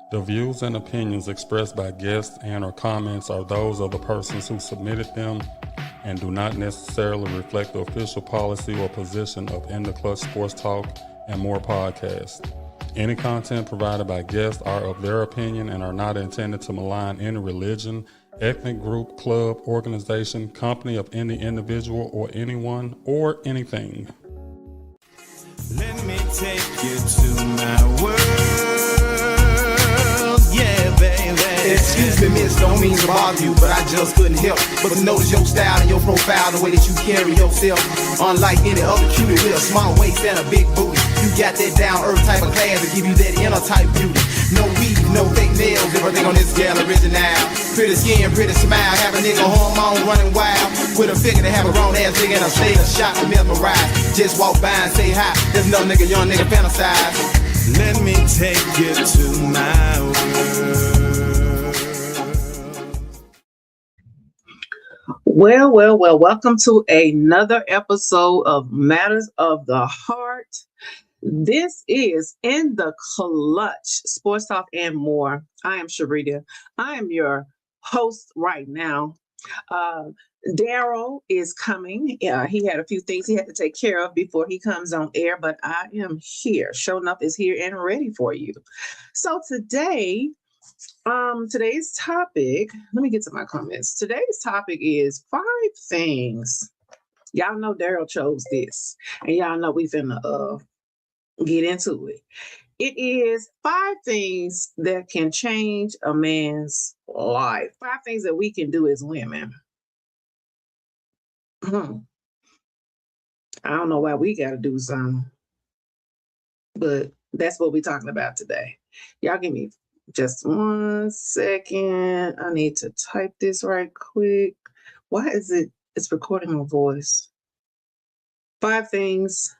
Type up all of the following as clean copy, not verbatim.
The views and opinions expressed by guests and or comments are those of the persons who submitted them and do not necessarily reflect the official policy or position of In the Clutch Sports Talk and More podcast. Any content provided by guests are of their opinion and are not intended to malign any religion, ethnic group, club, organization, company of any individual or anyone or anything. Let me take you to my world, yeah, baby. Excuse me, miss, don't mean to bother you, but I just couldn't help but to notice your style and your profile, the way that you carry yourself. Unlike any other cutie with a small waist and a big booty, you got that down-earth type of class to give you that inner type beauty. No weave, no fake nails, everything on this gal original. Pretty skin, pretty smile, have a nigga hormone running wild. With a figure to have a grown-ass nigga in a state of shock and mesmerized. Just walk by and say hi, there's no nigga, young nigga fantasize. Let me take you to my world. Well, welcome to another episode of Matters of the Heart. This is In the Clutch, Sports Talk and More. I am Sharita. I am your host right now. Daryl is coming. He had a few things he had to take care of before he comes on air, but I am here. Show Enough is here and ready for you. So today, today's topic, let me get to my comments. Today's topic is 5 things. Y'all know Daryl chose this, and y'all know we finna get into it. It is 5 things that can change a man's life. 5 things that we can do as women. I don't know why we got to do something, but that's what we're talking about today. Y'all give me just 1 second. I need to type this right quick. Why is it's recording my voice? 5 things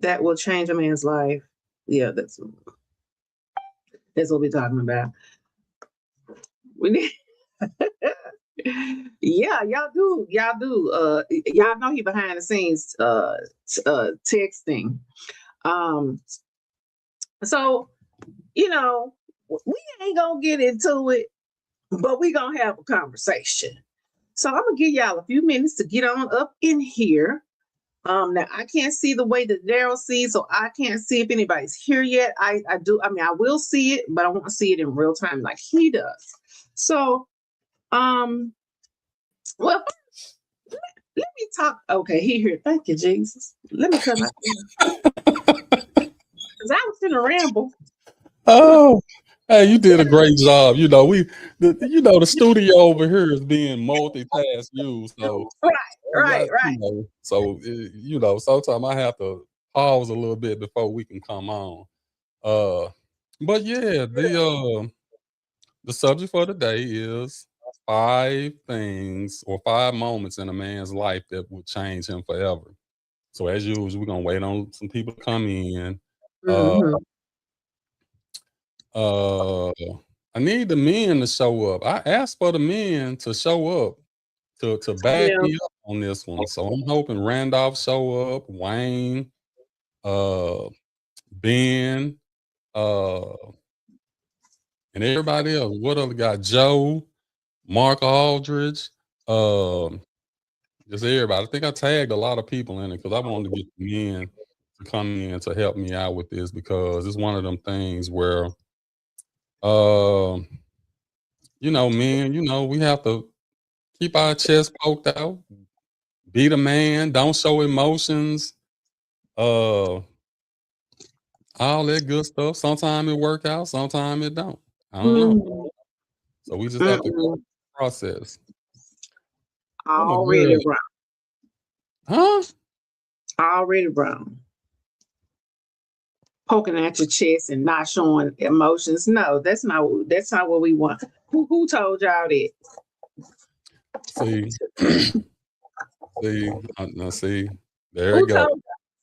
that will change a man's life. Yeah, that's what we're talking about. We need yeah, y'all do. Y'all know he behind the scenes texting. So, we ain't gonna get into it, but we gonna have a conversation. So I'm gonna give y'all a few minutes to get on up in here. Now I can't see the way that Daryl sees, so I can't see if anybody's here yet. I will see it, but I won't see it in real time like he does. So, well, let me talk. Okay, he here. Thank you, Jesus. Let me come out because I was in a ramble. Oh, hey, you did a great job. The studio over here is being multitask used. So Right. Sometimes I have to pause a little bit before we can come on. But yeah, the subject for today is 5 things or 5 moments in a man's life that will change him forever. So as usual, we're gonna wait on some people to come in. I need the men to show up. I asked for the men to show up to back me up on this one. So I'm hoping Randolph show up, Wayne, Ben, and everybody else. What other guy? Joe, Mark Aldridge, just everybody. I think I tagged a lot of people in it because I wanted to get the men to come in to help me out with this because it's one of them things where men, we have to keep our chest poked out, be the man, don't show emotions, all that good stuff. Sometimes it work out, sometimes it don't. I don't know. So we just have to go through the process. Already wrong. Huh? Already wrong. Poking at your chest and not showing emotions. No, that's not what we want. Who told y'all that? See, there you go.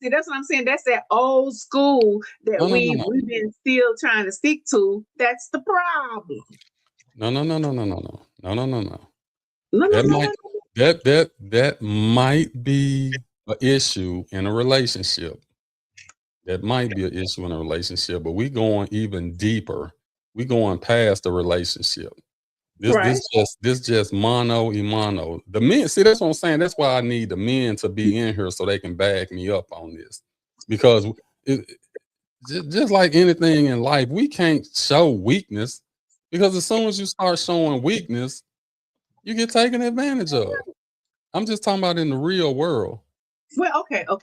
See, that's what I'm saying. That's that old school that we've been still trying to stick to. That's the problem. No. That might be an issue in a relationship. That might be an issue in a relationship, but we going even deeper we going past the relationship. Right. This just mano y mano. The men, see, that's what I'm saying. That's why I need the men to be in here so they can back me up on this. Because just like anything in life, we can't show weakness, because as soon as you start showing weakness, you get taken advantage of. I'm just talking about in the real world. Well, okay. I'll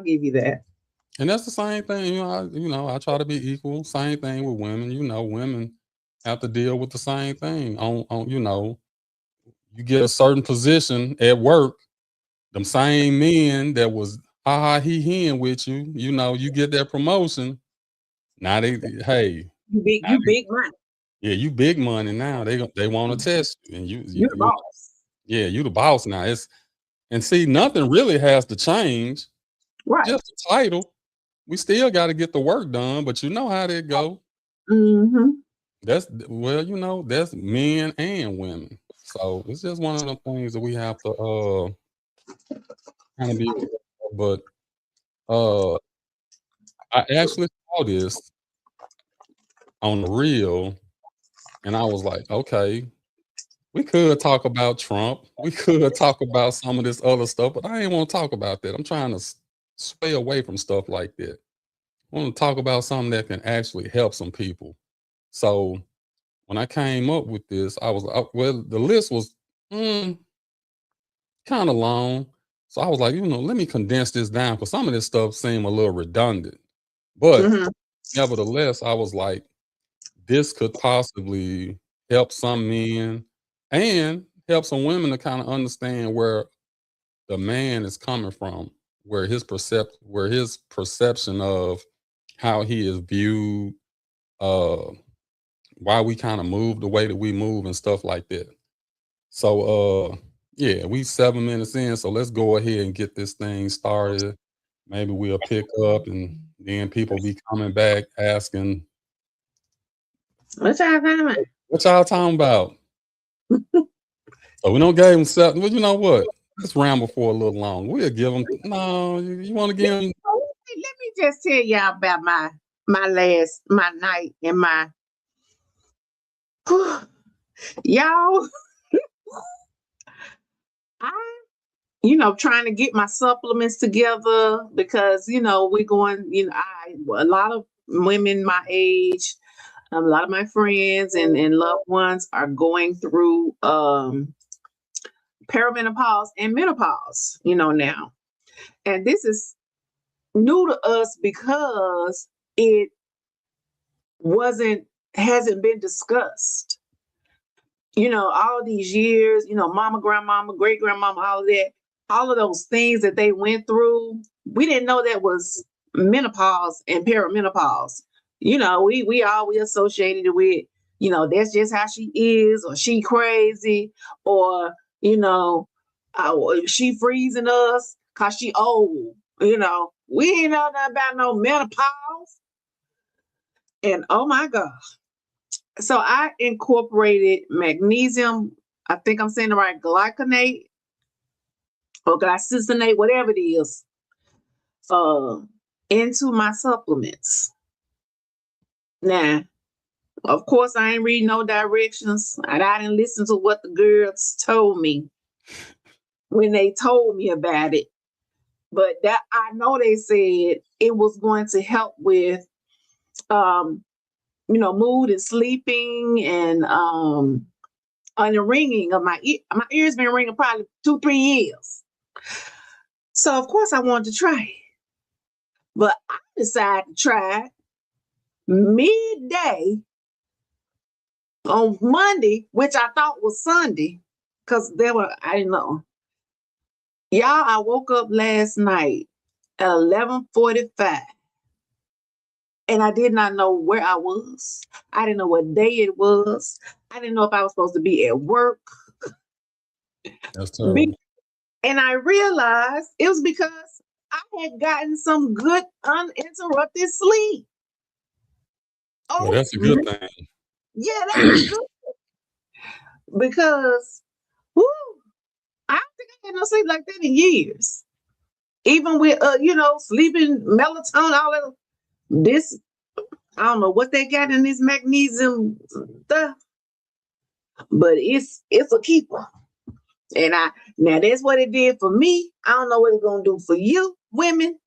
give you that. And that's the same thing. I try to be equal. Same thing with women. Women have to deal with the same thing. You get a certain position at work, them same men that was ha ha he in with you, you get that promotion. Now hey, You big money. yeah, you big money now. They want to test you, and You the boss. yeah, you the boss now. And see, nothing really has to change. Right. Just the title. We still got to get the work done, but you know how that go. Mm-hmm. That's men and women. So it's just one of the things that we have to kind of be aware of. But I actually saw this on the reel, and I was like, okay, we could talk about Trump. We could talk about some of this other stuff, but I ain't want to talk about that. I'm trying to sway away from stuff like that. I want to talk about something that can actually help some people. So when I came up with this, I was well, the list was kind of long. So I was like, let me condense this down, because some of this stuff seemed a little redundant. But Mm-hmm. nevertheless, I was like, this could possibly help some men and help some women to kind of understand where the man is coming from, where his perception of how he is viewed, why we kind of move the way that we move and stuff like that. So yeah, we 7 minutes in, so let's go ahead and get this thing started. Maybe we'll pick up, and then people be coming back asking, What y'all talking about? what y'all talking about? So we don't give them 7. Well, you know what? Let's ramble for a little long. We'll give them. No, you want to give them? Let me just tell y'all about my night and my y'all. I trying to get my supplements together, because we're going. A lot of women my age, a lot of my friends and loved ones are going through perimenopause and menopause. Now, and this is new to us because it hasn't been discussed. All these years, mama, grandmama, great grandmama, all of those things that they went through, we didn't know that was menopause and perimenopause. We always associated it with, that's just how she is, or she crazy, or, she freezing us because she old. We ain't know nothing about no menopause. And oh my God. So I incorporated magnesium, I think I'm saying the right, glycinate or glycisinate, whatever it is, into my supplements. Now, of course, I ain't reading no directions. I didn't listen to what the girls told me when they told me about it. But that I know they said it was going to help with mood and sleeping, and the ringing of my ear. My ears been ringing probably 2-3 years. So of course I wanted to try it, but I decided to try it midday on Monday, which I thought was Sunday, because I didn't know. Y'all, I woke up last night at 11:45. And I did not know where I was. I didn't know what day it was. I didn't know if I was supposed to be at work. That's terrible. And I realized it was because I had gotten some good uninterrupted sleep. Well, that's a good thing. Yeah, that was good. Because, I don't think I had no sleep like that in years. Even with, sleeping, melatonin, all that. This I don't know what they got in this magnesium stuff, but it's a keeper. And now that's what it did for me. I don't know what it's gonna do for you women,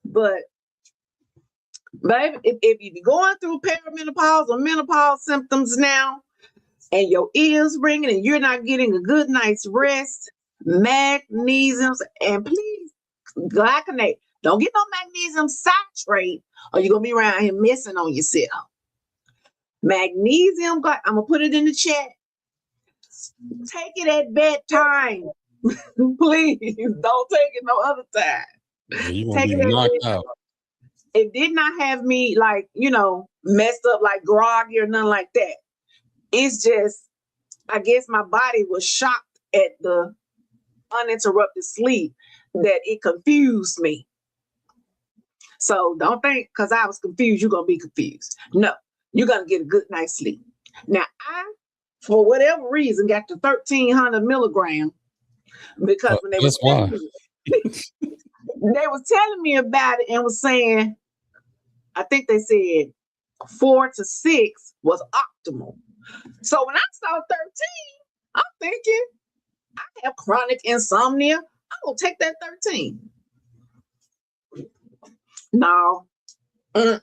but baby, if you're going through perimenopause or menopause symptoms now, and your ears ringing and you're not getting a good night's rest, magnesiums, and please glycinate. Don't get no magnesium citrate, or you're gonna be around here messing on yourself. Magnesium, I'm gonna put it in the chat. Take it at bedtime. Please don't take it no other time. Yeah, you're gonna Take be it at knocked bedtime. out. It did not have me like, messed up like groggy or nothing like that. It's just, I guess my body was shocked at the uninterrupted sleep that it confused me. So don't think because I was confused, you're going to be confused. No, you're going to get a good night's sleep. Now, I, for whatever reason, got to 1,300 milligram because when they That's why. they was telling me about it and was saying, I think they said 4 to 6 was optimal. So when I saw 13, I'm thinking, I have chronic insomnia. I'm going to take that 13. No. And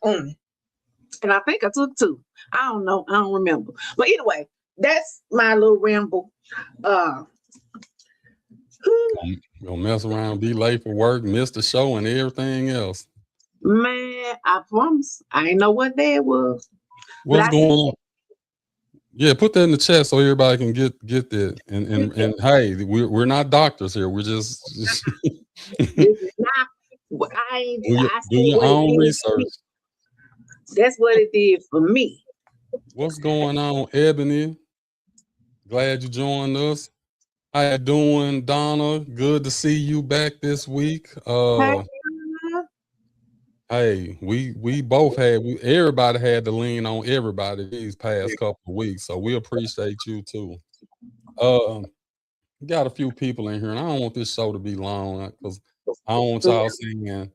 I think I took 2. I don't know. I don't remember. But anyway, that's my little ramble. Gonna mess around, be late for work, miss the show and everything else. Man, I promise. I ain't know what day it was. What's going on? Yeah, put that in the chat so everybody can get that. And hey, we're not doctors here. We're just This is not, do your own research. That's what it did for me. What's going on, Ebony? Glad you joined us. How you doing, Donna? Good to see you back this week. Hey, we both everybody had to lean on everybody these past couple of weeks, so we appreciate you too. Got a few people in here, and I don't want this show to be long because I don't want y'all saying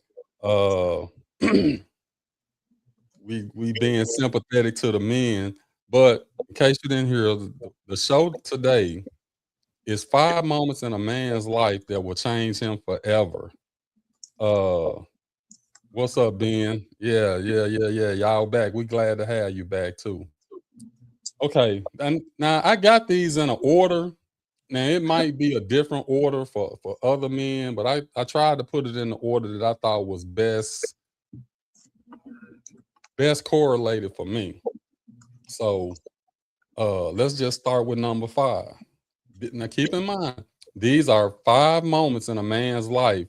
we being sympathetic to the men. But in case you didn't hear, the show today is 5 moments in a man's life that will change him forever. What's up, Ben? Yeah. Y'all back. We glad to have you back too. Okay, and now I got these in an order. Now it might be a different order for other men, but I tried to put it in the order that I thought was best correlated for me. So let's just start with number 5. Now keep in mind, these are 5 moments in a man's life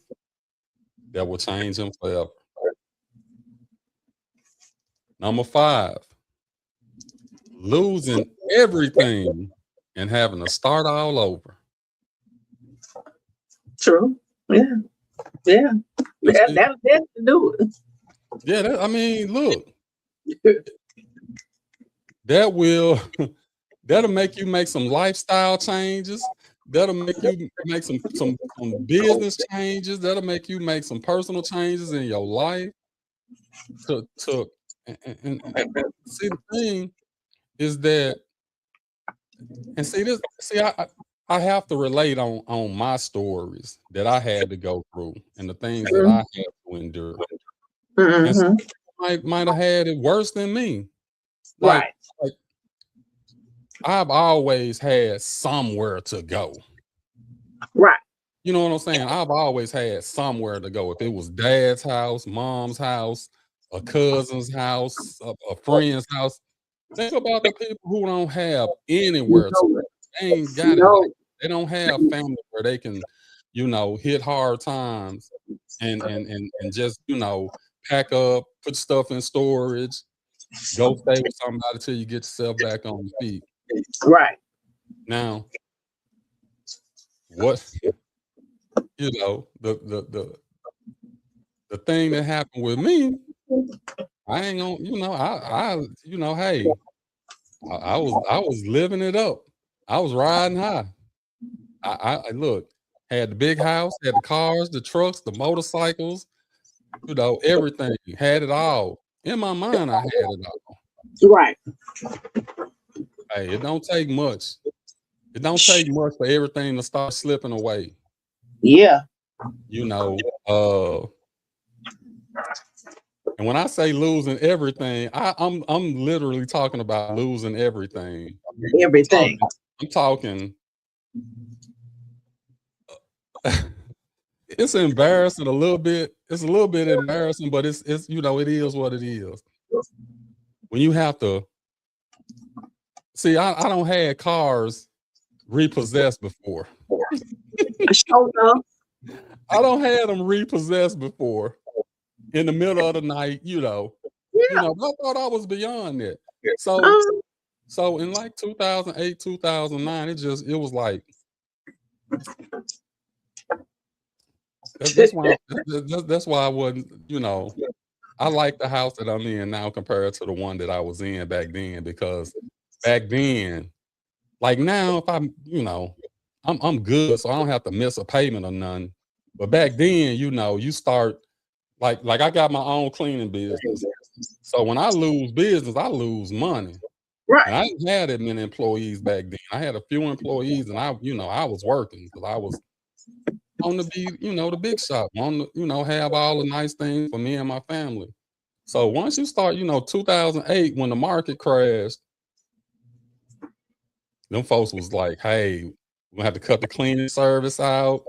that will change him forever. Number 5, losing everything and having to start all over. True. Yeah. That'll do it. Yeah, look, that'll make you make some lifestyle changes. That'll make you make some business changes. That'll make you make some personal changes in your life. And see, the thing is that, and see this. See, I have to relate on my stories that I had to go through and the things that I had to endure. And some people might have had it worse than me. Like I've always had somewhere to go. Right. You know what I'm saying? I've always had somewhere to go. If it was dad's house, mom's house, a cousin's house, a friend's house. Think about the people who don't have anywhere to go. They ain't got it. Like, they don't have family where they can, hit hard times and just, pack up, put stuff in storage, go stay with somebody till you get yourself back on your feet. Right. Now, what the thing that happened with me, I ain't gonna, hey, I was living it up. I was riding high. I look, had the big house, had the cars, the trucks, the motorcycles, everything, had it all. In my mind, I had it all. Right. Hey, it don't take much. It don't take much for everything to start slipping away. Yeah. You know, and when I say losing everything, I'm literally talking about losing everything. Everything. I'm talking. It's embarrassing a little bit. It's a little bit embarrassing, but it's it is what it is. When you have to see, I don't had cars repossessed before. Show enough. I don't had them repossessed before in the middle of the night, Yeah. but I thought I was beyond that. So in like 2008, 2009, it was like that's why I wasn't, I like the house that I'm in now compared to the one that I was in back then, because back then, like now, if I'm good, so I don't have to miss a payment or none. But back then, you start like I got my own cleaning business. So when I lose business, I lose money. And I Right. didn't have that many employees back then. I had a few employees, and I was working because I was on the big shop, have all the nice things for me and my family. So once you start, 2008, when the market crashed, them folks was like, hey, we're gonna have to cut the cleaning service out.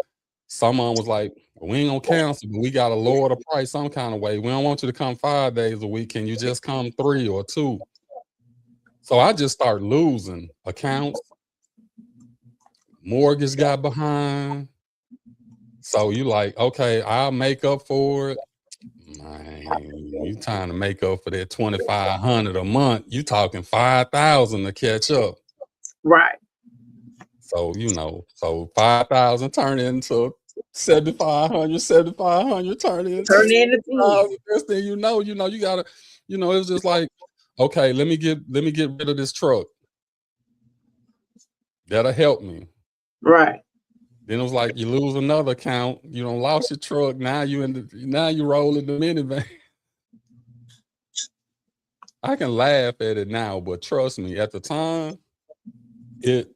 Someone was like, we ain't gonna cancel, but we gotta lower the price some kind of way. We don't want you to come 5 days a week. Can you just come 3 or 2? So I just started losing accounts. Mortgage got behind. So you like, okay, I'll make up for it. Man, you trying to make up for that $2,500 a month. You talking $5,000 to catch up. Right. So, so 5,000 turn into 7,500 turn into Turn into 10,000. First thing you gotta, it was just like, okay, let me get rid of this truck. That'll help me. Right. Then it was like you lose another account, lost your truck. Now you roll in the minivan. I can laugh at it now, but trust me, at the time, it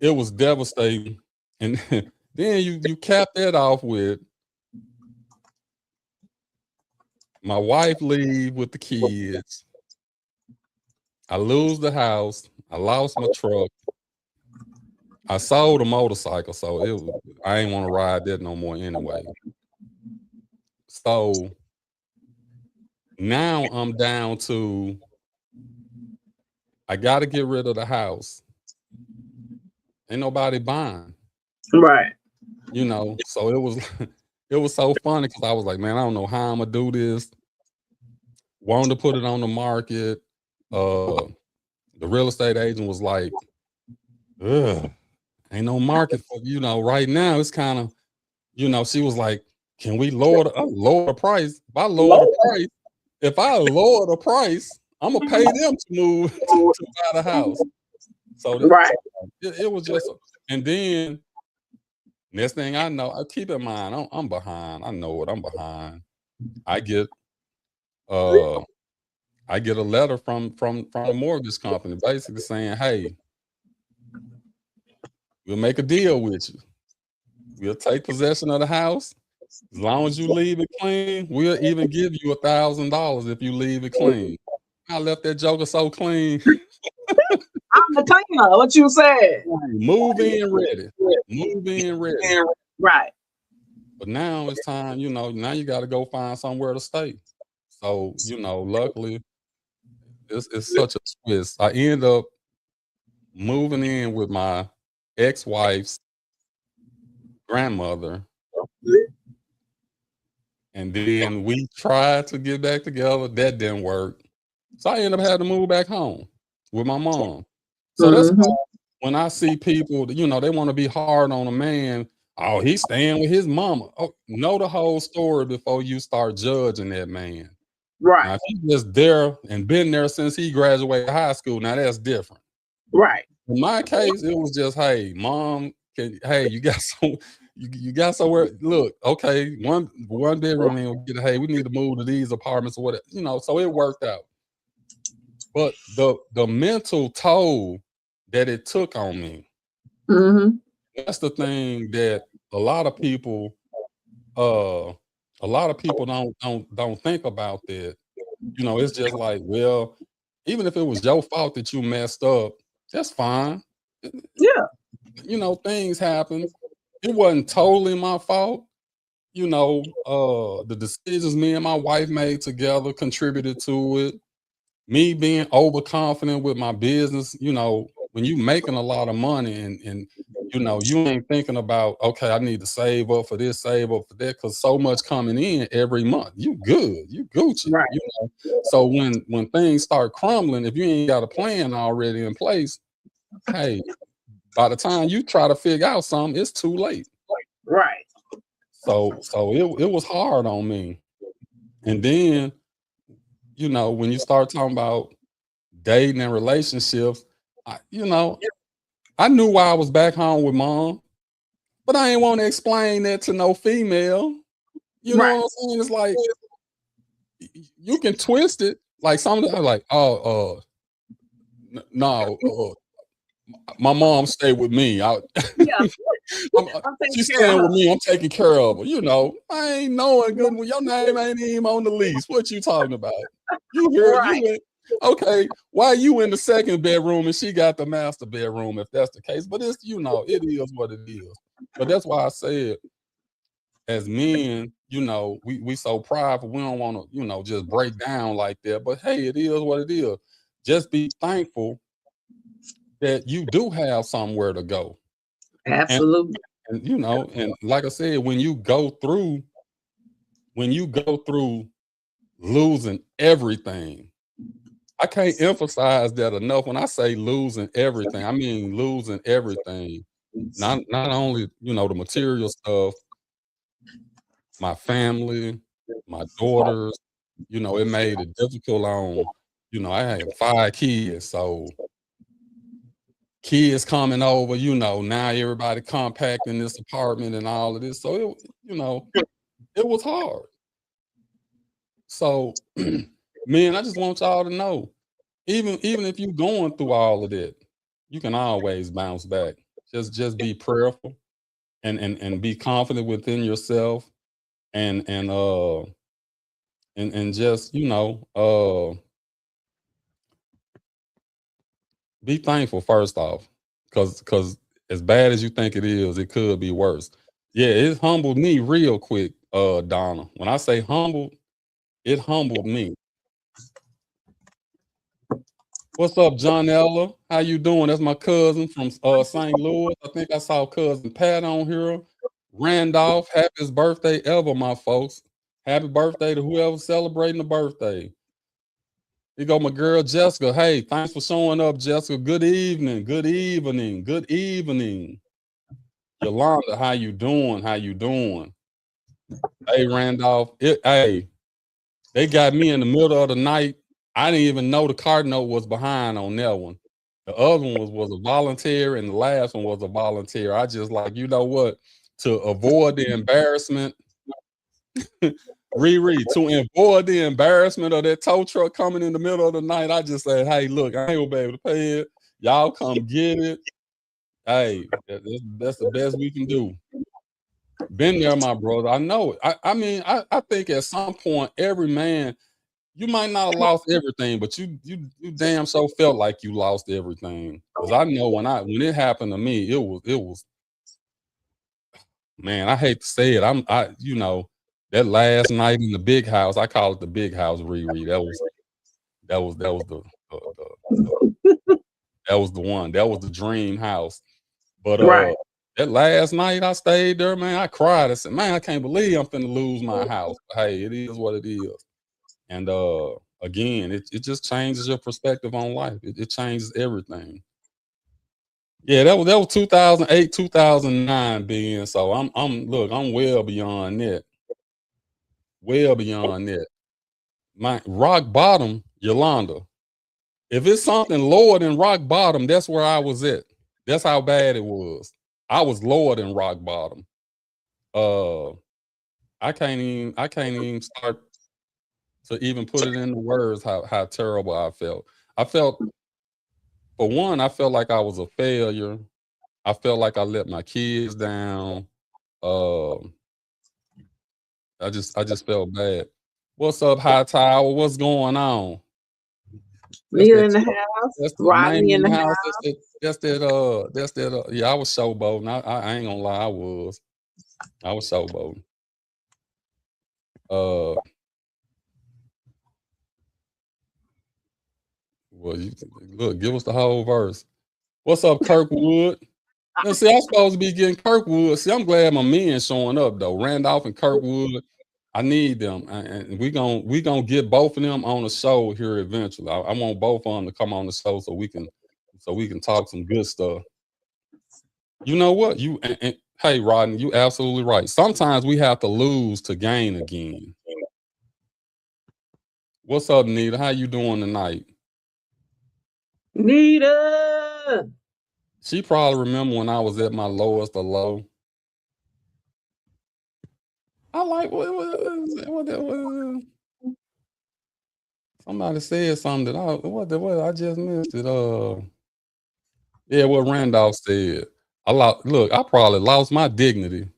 was devastating. And then you cap that off with my wife leave with the kids. I lose the house. I lost my truck. I sold a motorcycle, so I ain't want to ride that no more anyway. So now I'm down to, I got to get rid of the house. Ain't nobody buying. Right. So it was so funny because I was like, man, I don't know how I'm gonna do this. Wanted to put it on the market. The real estate agent was like, ugh, ain't no market for, right now. It's kind of, she was like, can we lower the price? If I lower the price, I'm gonna pay them to move to buy the house. So Right. it was just, and then next thing I know, keep in mind, I'm behind. I know what I'm behind. I get a letter from a mortgage company basically saying, hey, we'll make a deal with you. We'll take possession of the house. As long as you leave it clean, we'll even give you $1,000 if you leave it clean. I left that joker so clean. I'm the cleaner. What you said? Move in ready. Move in ready. Right. But now it's time, now you got to go find somewhere to stay. So, luckily, it's such a twist. I end up moving in with my ex-wife's grandmother. And then we tried to get back together. That didn't work. So I ended up having to move back home with my mom. So that's why when I see people, they want to be hard on a man. Oh, he's staying with his mama. Oh, know the whole story before you start judging that man. Right. Now, if he's just there and been there since he graduated high school, now that's different. Right. In my case, it was just, hey, mom, you got some, you got somewhere. Look, okay, one bedroom ain't gonna get. Hey, we need to move to these apartments or whatever. So it worked out. But the mental toll that it took on me, Mm-hmm. that's the thing that a lot of people don't think about that. It's just like, well, even if it was your fault that you messed up, that's fine. Yeah. Things happen. It wasn't totally my fault. The decisions me and my wife made together contributed to it. Me being overconfident with my business, when you making a lot of money and you ain't thinking about, okay, I need to save up for this, save up for that, because so much coming in every month. You good, you Gucci. Right. So when things start crumbling, if you ain't got a plan already in place, hey, by the time you try to figure out something, it's too late. Right. So it was hard on me. And then, when you start talking about dating and relationships, I knew why I was back home with mom, but I ain't want to explain that to no female. You know what I'm saying? It's like you can twist it. Like some of them, like, no, my mom stayed with me. She's staying with me. I'm taking care of her. I ain't knowing good. Well, your name ain't even on the lease. What you talking about? You heard? Okay, why you in the second bedroom and she got the master bedroom if that's the case? But it's it is what it is. But that's why I said, as men, we so prideful, we don't want to, just break down like that. But hey, it is what it is. Just be thankful that you do have somewhere to go. Absolutely. And and like I said, when you go through losing everything, I can't emphasize that enough. When I say losing everything, I mean losing everything. Not only, the material stuff, my family, my daughters, it made it difficult on, I had 5 kids. So kids coming over, now everybody compacting this apartment and all of this. So it was hard. So man, I just want y'all to know, even if you're going through all of that, you can always bounce back. Just be prayerful and be confident within yourself and just, be thankful first off, because as bad as you think it is, it could be worse. Yeah, it humbled me real quick, Donna. When I say humbled, it humbled me. What's up, John Ella? How you doing? That's my cousin from St. Louis. I think I saw cousin Pat on here. Randolph, happiest birthday ever, my folks. Happy birthday to whoever's celebrating the birthday. Here go my girl Jessica. Hey, thanks for showing up, Jessica. Good evening. Good evening. Good evening. Yolanda, how you doing? How you doing? Hey, Randolph. Hey, they got me in the middle of the night. I didn't even know the car note was behind on that one. The other one was a volunteer, and the last one was a volunteer. I just like, you know what? To avoid the embarrassment, Riri, to avoid the embarrassment of that tow truck coming in the middle of the night, I just said, hey, look, I ain't gonna be able to pay it. Y'all come get it. Hey, that's the best we can do. Been there, my brother. I know it. I mean, I think at some point, every man, you might not have lost everything, but you damn so felt like you lost everything. Because I know when it happened to me, it was, man, I hate to say it. That last night in the big house, I call it the big house, Riri. That was the one. That was the dream house. But that last night I stayed there, man, I cried. I said, man, I can't believe I'm finna lose my house. But hey, it is what it is. And again, it just changes your perspective on life. It changes everything. Yeah, that was 2008, 2009 being. So I'm well beyond that. Well beyond that. My rock bottom, Yolanda. If it's something lower than rock bottom, that's where I was at. That's how bad it was. I was lower than rock bottom. I can't even start to even put it into words how terrible I felt. I felt, for one, I felt like I was a failure. I felt like I let my kids down. Um, I just felt bad. What's up, High Tower? What's going on? That's Leah that. in the house, That's the man Rodney in in the the house. house. That's that. Yeah, I was showboating. I ain't gonna lie, I was showboating. Well, look, give us the whole verse. What's up, Kirkwood? Now, see, I'm supposed to be getting Kirkwood. See, I'm glad my men showing up though. Randolph and Kirkwood, I need them, and we gonna get both of them on the show here eventually. I want both of them to come on the show so we can talk some good stuff. You know what? Hey, Rodney, you absolutely right. Sometimes we have to lose to gain again. What's up, Nita? How you doing tonight? Nita. She probably remember when I was at my lowest of low. I like what somebody said something that I just missed it. Yeah, what Randolph said. I probably lost my dignity.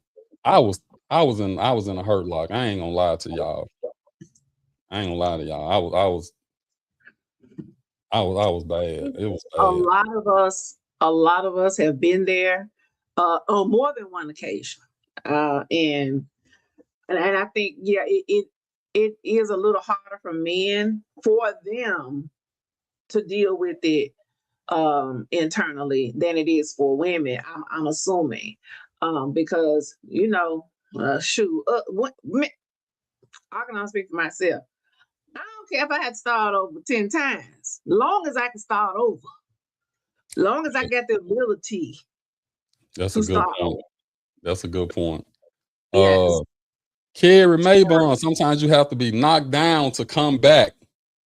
I was in a hurt lock. I ain't gonna lie to y'all. I ain't gonna lie to y'all. I was bad. It was A bad. lot of us have been there on more than one occasion. And I think, yeah, it is a little harder for men, for them to deal with it internally than it is for women. I'm assuming, because I can only speak for myself. I don't care if I had to start over 10 times, long as I can start over, long as I get the ability That's to a good start point. over. That's a good point. Yes. Carrie Mayburn, sometimes you have to be knocked down to come back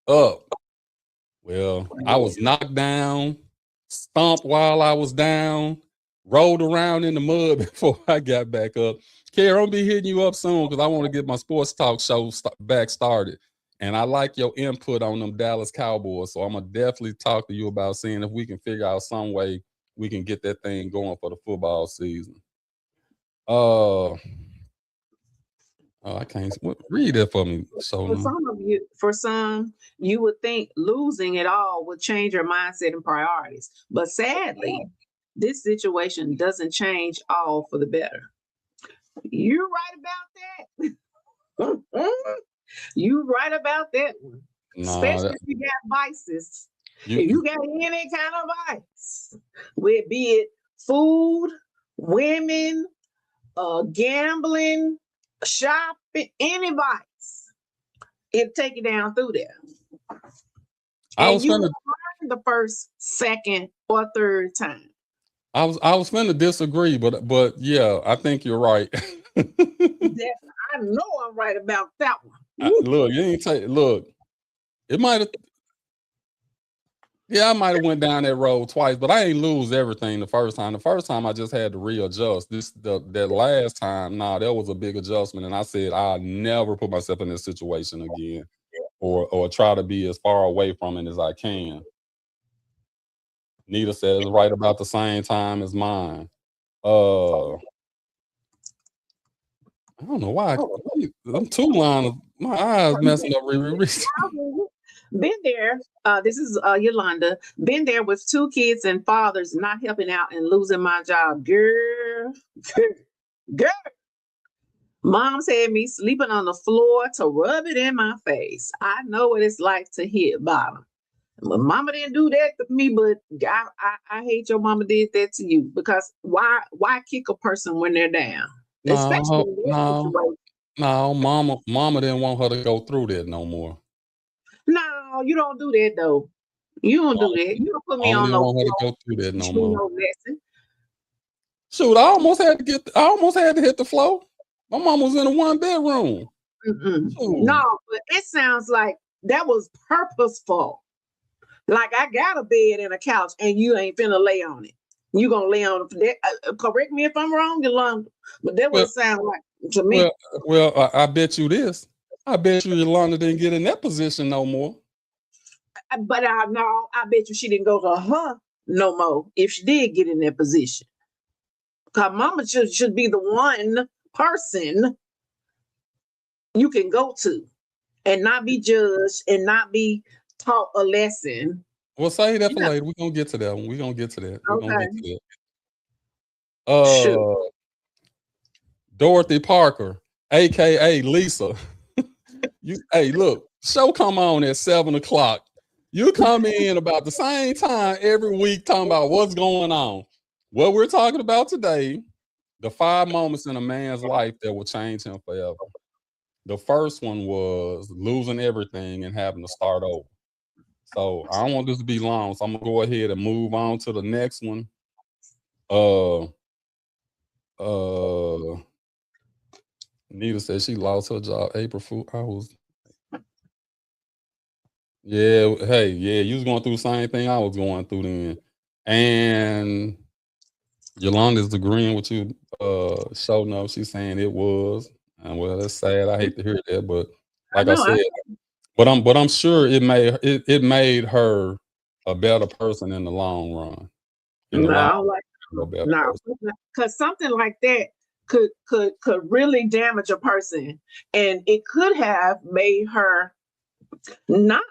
up. Well, I was knocked down, stomped while I was down, rolled around in the mud before I got back up. Carrie, I'm gonna be hitting you up soon because I want to get my sports talk show back started. And I like your input on them Dallas Cowboys. So I'm gonna definitely talk to you about seeing if we can figure out some way we can get that thing going for the football season. I can't read that for me. So For some, you would think losing it all would change your mindset and priorities. But sadly, this situation doesn't change all for the better. You're right about that. You're right about that one. Especially if you got vices. If you got any kind of vice, be it food, women, gambling, shopping, any vice, it'll take you down through there. And you learn the first, second, or third time. I was finna disagree, but yeah, I think you're right. I know I'm right about that one. Look, it might have. Yeah, I might have went down that road twice, but I ain't lose everything the first time. The first time I just had to readjust. That last time, that was a big adjustment, and I said I'll never put myself in this situation again, or try to be as far away from it as I can. Nita says right about the same time as mine. I don't know why. I'm too long. My eyes messing up. Been there. This is Yolanda. Been there with 2 kids and fathers not helping out and losing my job. Girl. Mom's had me sleeping on the floor to rub it in my face. I know what it's like to hit bottom. Mama didn't do that to me, but I hate your mama did that to you, because why kick a person when they're down? No, mama didn't want her to go through that no more. No, you don't do that though. You don't do that. You don't put me on no want her to go through that no more. No lesson. Shoot, I almost had to hit the floor. My mom was in a 1-bedroom. No, but it sounds like that was purposeful. Like I got a bed and a couch and you ain't finna lay on it. You gonna lay on that? Correct me if I'm wrong, Yolanda, but that Well, would sound like to me. I bet you this. I bet you Yolanda didn't get in that position no more. But I know, I bet you she didn't go to her no more if she did get in that position. Cause mama should be the one person you can go to and not be judged and not be taught a lesson. Well, say that for Yeah. later. We're gonna get to that one. We're gonna get to that. We're gonna Okay. get to Shoot. that. Dorothy Parker, aka Lisa. Hey, look, show come on at 7:00. You come in about the same time every week talking about what's going on. What we're talking about today, the 5 moments in a man's life that will change him forever. The first one was losing everything and having to start over. So I don't want this to be long, so I'm gonna go ahead and move on to the next one. Nita said she lost her job April Fool. Yeah, hey, yeah, you was going through the same thing I was going through then. And Yolanda's agreeing with you, show no, she's saying it was. And well, that's sad. I hate to hear that, but like I said, but I'm sure it made her a better person in the long run. No, because something like that could really damage a person, and it could have made her not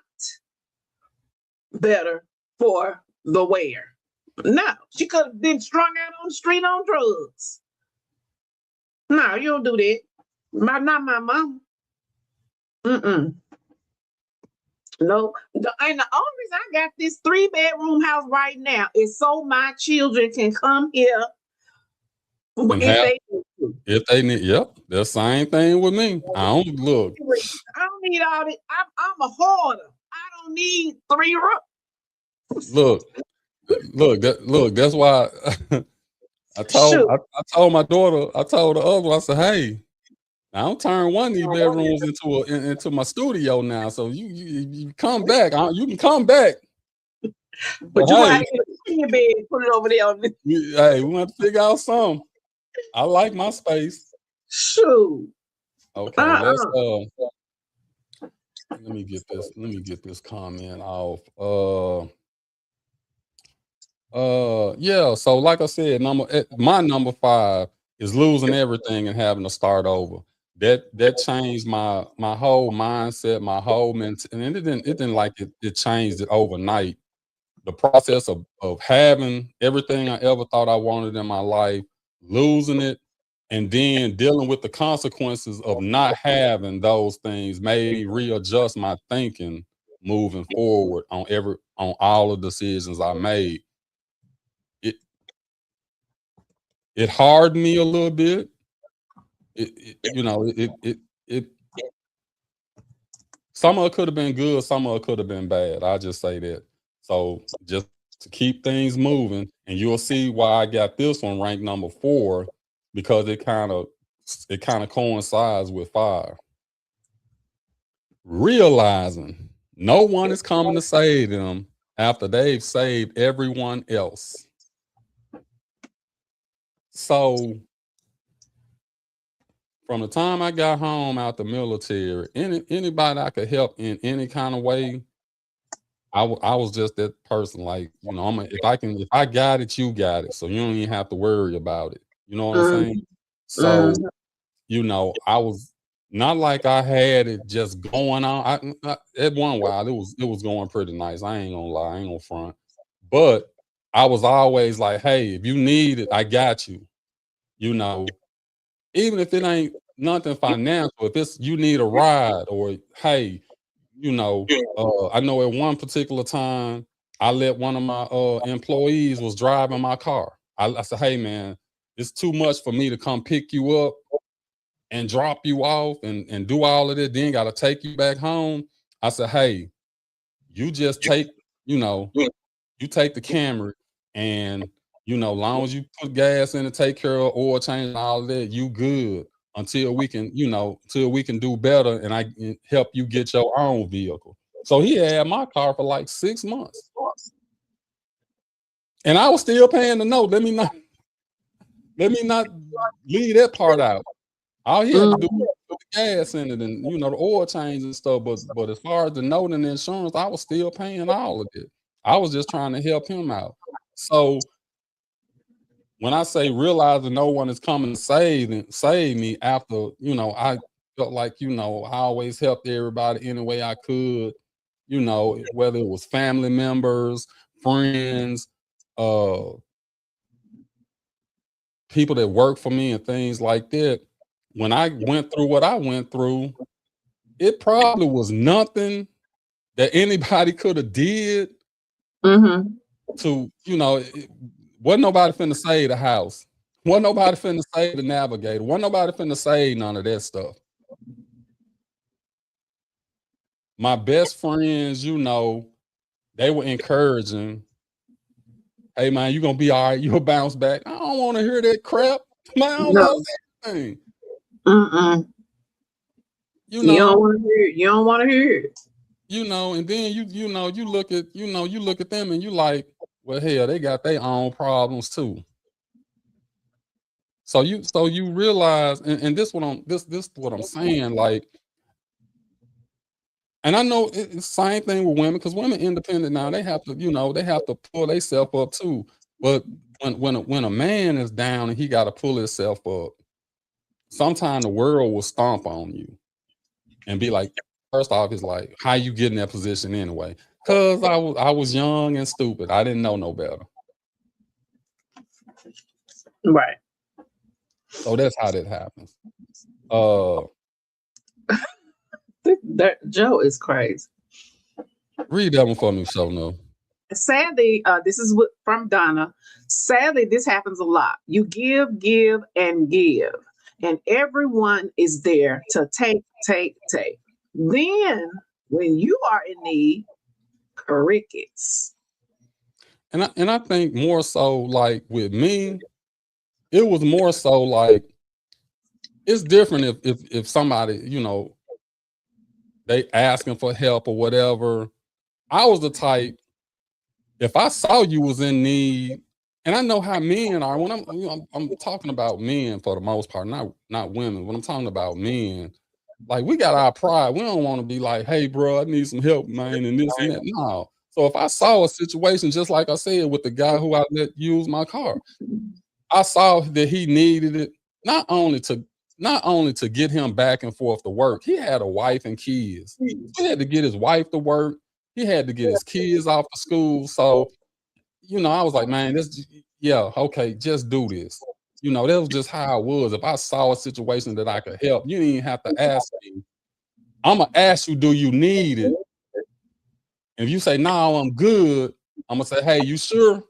better for the wear. No, she could have been strung out on the street on drugs. No, you don't do that. Not my mom. No, and the only reason I got this 3-bedroom house right now is so my children can come here if they need. Yep, the same thing with me. I don't need all this. I'm a hoarder. I don't need 3 rooms. Look. That's why I told my daughter. I told the other one, I said, "Hey, I don't turn one of these bedrooms into my studio now. So you come back. You can come back, but you might in your bed, put it over there. Hey, we want to figure out something. I like my space. Shoot. Okay, let's let me get this comment off. Yeah. So like I said, my number 5 is losing everything and having to start over. That changed my whole mindset, my whole mentality, and it didn't like it changed it overnight. The process of having everything I ever thought I wanted in my life, losing it, and then dealing with the consequences of not having those things made me readjust my thinking moving forward on all the decisions I made. It hardened me a little bit. Some of it could have been good, some of it could have been bad. I just say that. So just to keep things moving, and you'll see why I got this one ranked number 4, because it kind of coincides with 5. Realizing no one is coming to save them after they've saved everyone else. So from the time I got home out the military, anybody I could help in any kind of way, I was just that person. Like, if I got it, you got it. So you don't even have to worry about it. You know what I'm saying? So, I was not like I had it just going on. At one while it was going pretty nice. I ain't gonna lie, I ain't gonna front. But I was always like, hey, if you need it, I got you. Even if it ain't nothing financial, if it's you need a ride, or hey, I know at one particular time I let one of my employees was driving my car. I said, hey man, it's too much for me to come pick you up and drop you off and do all of it, then gotta take you back home. I said, hey, you just take, you take the Camry, and long as you put gas in and take care of oil change and all of that, you good until we can, do better and I can help you get your own vehicle. So he had my car for like 6 months. And I was still paying the note. Let me not leave that part out. All he had to do was put the gas in it and the oil change and stuff. But as far as the note and the insurance, I was still paying all of it. I was just trying to help him out. So when I say realizing no one is coming to save me after, I felt like, I always helped everybody any way I could, whether it was family members, friends, uh, people that work for me and things like that. When I went through what I went through, it probably was nothing that anybody could have did Mm-hmm. to, wasn't nobody finna save the house. Wasn't nobody finna save the navigator. Wasn't nobody finna save none of that stuff. My best friends, they were encouraging, hey man, you gonna be all right, you'll bounce back. I don't want to hear that crap. Man, I don't No. want anything. Mm-mm. You You don't know, want to hear it. You don't want to hear it. and then you look at them and you like, well, hell, they got their own problems too. So you realize, and this what I'm saying, like, and I know it's the same thing with women, because women independent now, they have to, they have to pull themselves up too. But when a man is down and he got to pull himself up, sometimes the world will stomp on you and be like, first off, it's like, how you get in that position anyway? Because I was young and stupid. I didn't know no better. Right. So that's how that happens. That Joe is crazy. Read that one for me, so no. Sadly, this is from Donna. Sadly, this happens a lot. You give, and give, and everyone is there to take. Then, when you are in need, crickets. And I think more so, like with me, it was more so like, it's different if somebody, they asking for help or whatever. I was the type, if I saw you was in need, and I know how men are, when I'm talking about men for the most part, not women. When I'm talking about men, like, we got our pride. We don't want to be like, hey, bro, I need some help, man, and this and that. No. So if I saw a situation, just like I said with the guy who I let use my car, I saw that he needed it, not only to get him back and forth to work. He had a wife and kids. He had to get his wife to work. He had to get his kids off to school. So, I was like, man, okay, just do this. That was just how it was. If I saw a situation that I could help, you didn't even have to ask me. I'm going to ask you, do you need it? And if you say, no, I'm good, I'm going to say, hey, you sure?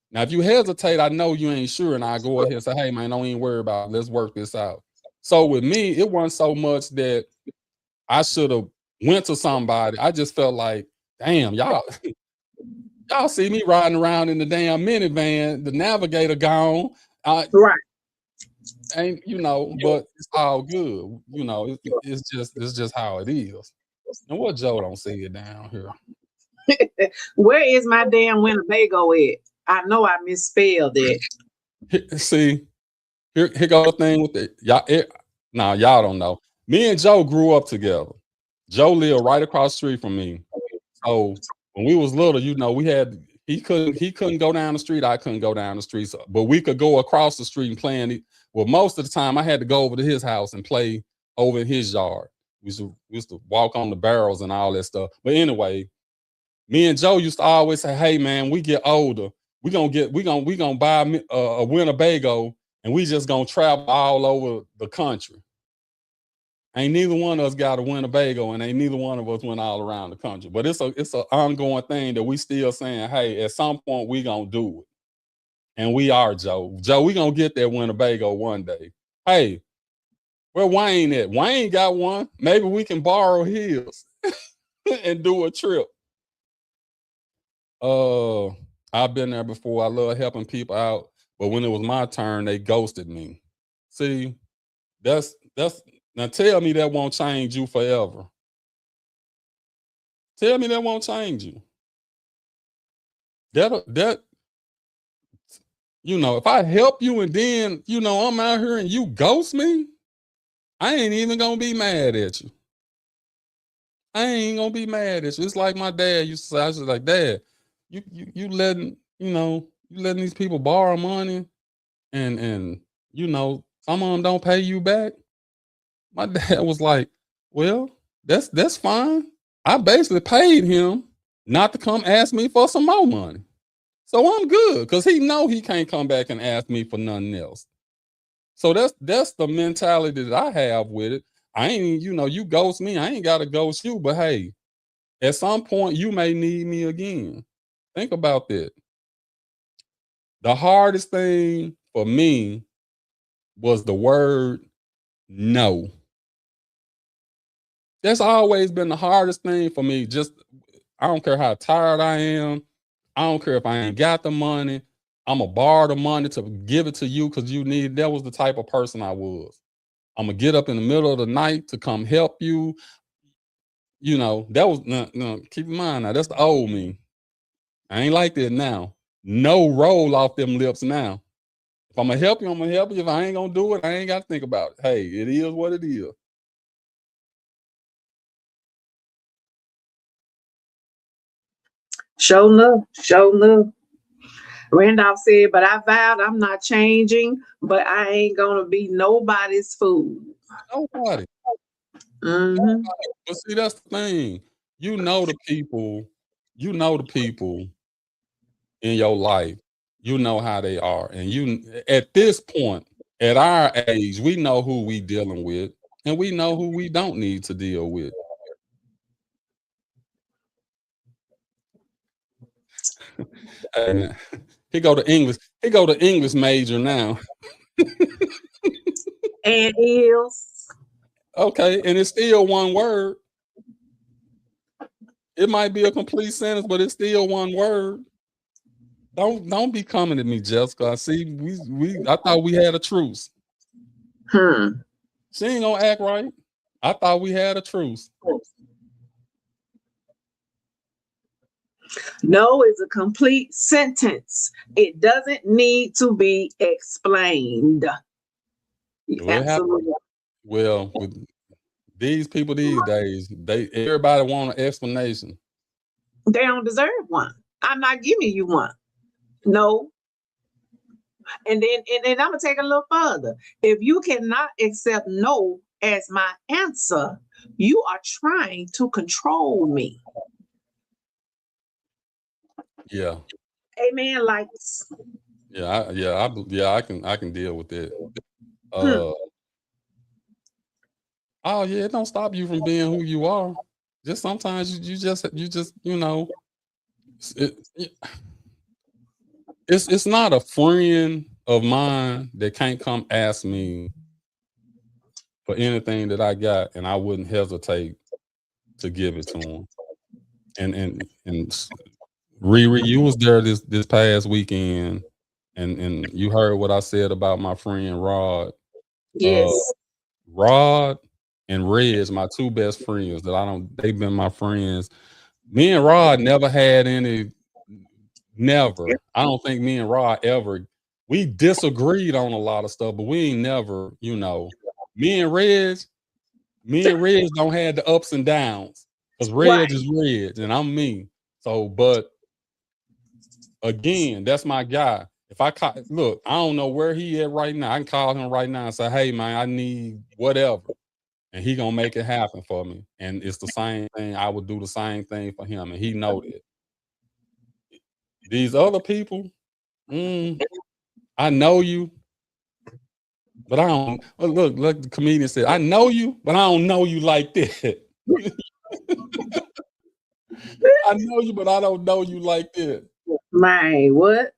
Now, if you hesitate, I know you ain't sure, and I go ahead and say, hey, man, don't even worry about it. Let's work this out. So with me, it wasn't so much that I should have went to somebody. I just felt like, damn, y'all see me riding around in the damn minivan, the navigator gone. Right. And but it's all good. It's just how it is. And what Joe don't see it down here. Where is my damn Winnebago at? I know I misspelled it. See, here go the thing with it. Y'all don't know. Me and Joe grew up together. Joe lived right across the street from me. So when we was little, he couldn't go down the street. I couldn't go down the street. But we could go across the street and play in it. Well, most of the time I had to go over to his house and play over in his yard. We used to walk on the barrels and all that stuff. But anyway, me and Joe used to always say, hey man, we get older, we gonna buy a Winnebago, and we just gonna travel all over the country. Ain't neither one of us got a Winnebago, and ain't neither one of us went all around the country. But it's an ongoing thing that we still saying, hey, at some point we gonna do it. And we are, Joe. Joe, we gonna get that Winnebago one day. Hey, where Wayne at? Wayne got one. Maybe we can borrow his and do a trip. I've been there before. I love helping people out, but when it was my turn, they ghosted me. See, that's now tell me that won't change you forever. Tell me that won't change you. That if I help you and then, I'm out here and you ghost me, I ain't even gonna be mad at you. I ain't gonna be mad at you. It's like my dad used to say. I was like, Dad, you letting you letting these people borrow money, and some of them don't pay you back. My dad was like, well, that's fine. I basically paid him not to come ask me for some more money, so I'm good because he know he can't come back and ask me for nothing else. So that's the mentality that I have with it. I ain't, you ghost me, I ain't gotta ghost you, but hey, at some point you may need me again. Think about that. The hardest thing for me was the word no. That's always been the hardest thing for me. Just, I don't care how tired I am. I don't care if I ain't got the money. I'm going to borrow the money to give it to you because you need it. That was the type of person I was. I'm going to get up in the middle of the night to come help you. That was, no, keep in mind now, that's the old me. I ain't like that now. No roll off them lips now. If I'm going to help you, I'm going to help you. If I ain't going to do it, I ain't got to think about it. Hey, it is what it is. Show enough, show enough. Randolph said, but I vowed I'm not changing, but I ain't gonna be nobody's fool. Nobody. Mm-hmm. But see, that's the thing. You know the people in your life. You know how they are. And at this point, at our age, we know who we dealing with, and we know who we don't need to deal with. And he go to English major now. And is. Okay, and it's still one word. It might be a complete sentence, but it's still one word. Don't be coming at me, Jessica. I see I thought we had a truce. She ain't gonna act right. I thought we had a truce. No is a complete sentence. It doesn't need to be explained. Absolutely. Well, with these people these days, everybody want an explanation. They don't deserve one. I'm not giving you one. No. And then I'm gonna take it a little further. If you cannot accept no as my answer, you are trying to control me. Yeah. Amen. Like, I can deal with it. Oh yeah, it don't stop you from being who you are. Just sometimes you just it's not a friend of mine that can't come ask me for anything that I got, and I wouldn't hesitate to give it to him. And Riri, you was there this past weekend, and you heard what I said about my friend Rod. yes. Rod and Reg, my two best friends they've been my friends. Me and Rod never had any, never. I don't think me and Rod ever, we disagreed on a lot of stuff, but we ain't never, me and Reg don't have the ups and downs because Reg is Reg and I'm me. So, but again, that's my guy. If I look, I don't know where he at right now. I can call him right now and say, hey man, I need whatever. And he gonna make it happen for me. And it's the same thing. I would do the same thing for him. And he know that. These other people, I know you, but I don't look, like the comedian said, I know you, but I don't know you like that. I know you, but I don't know you like that. My what?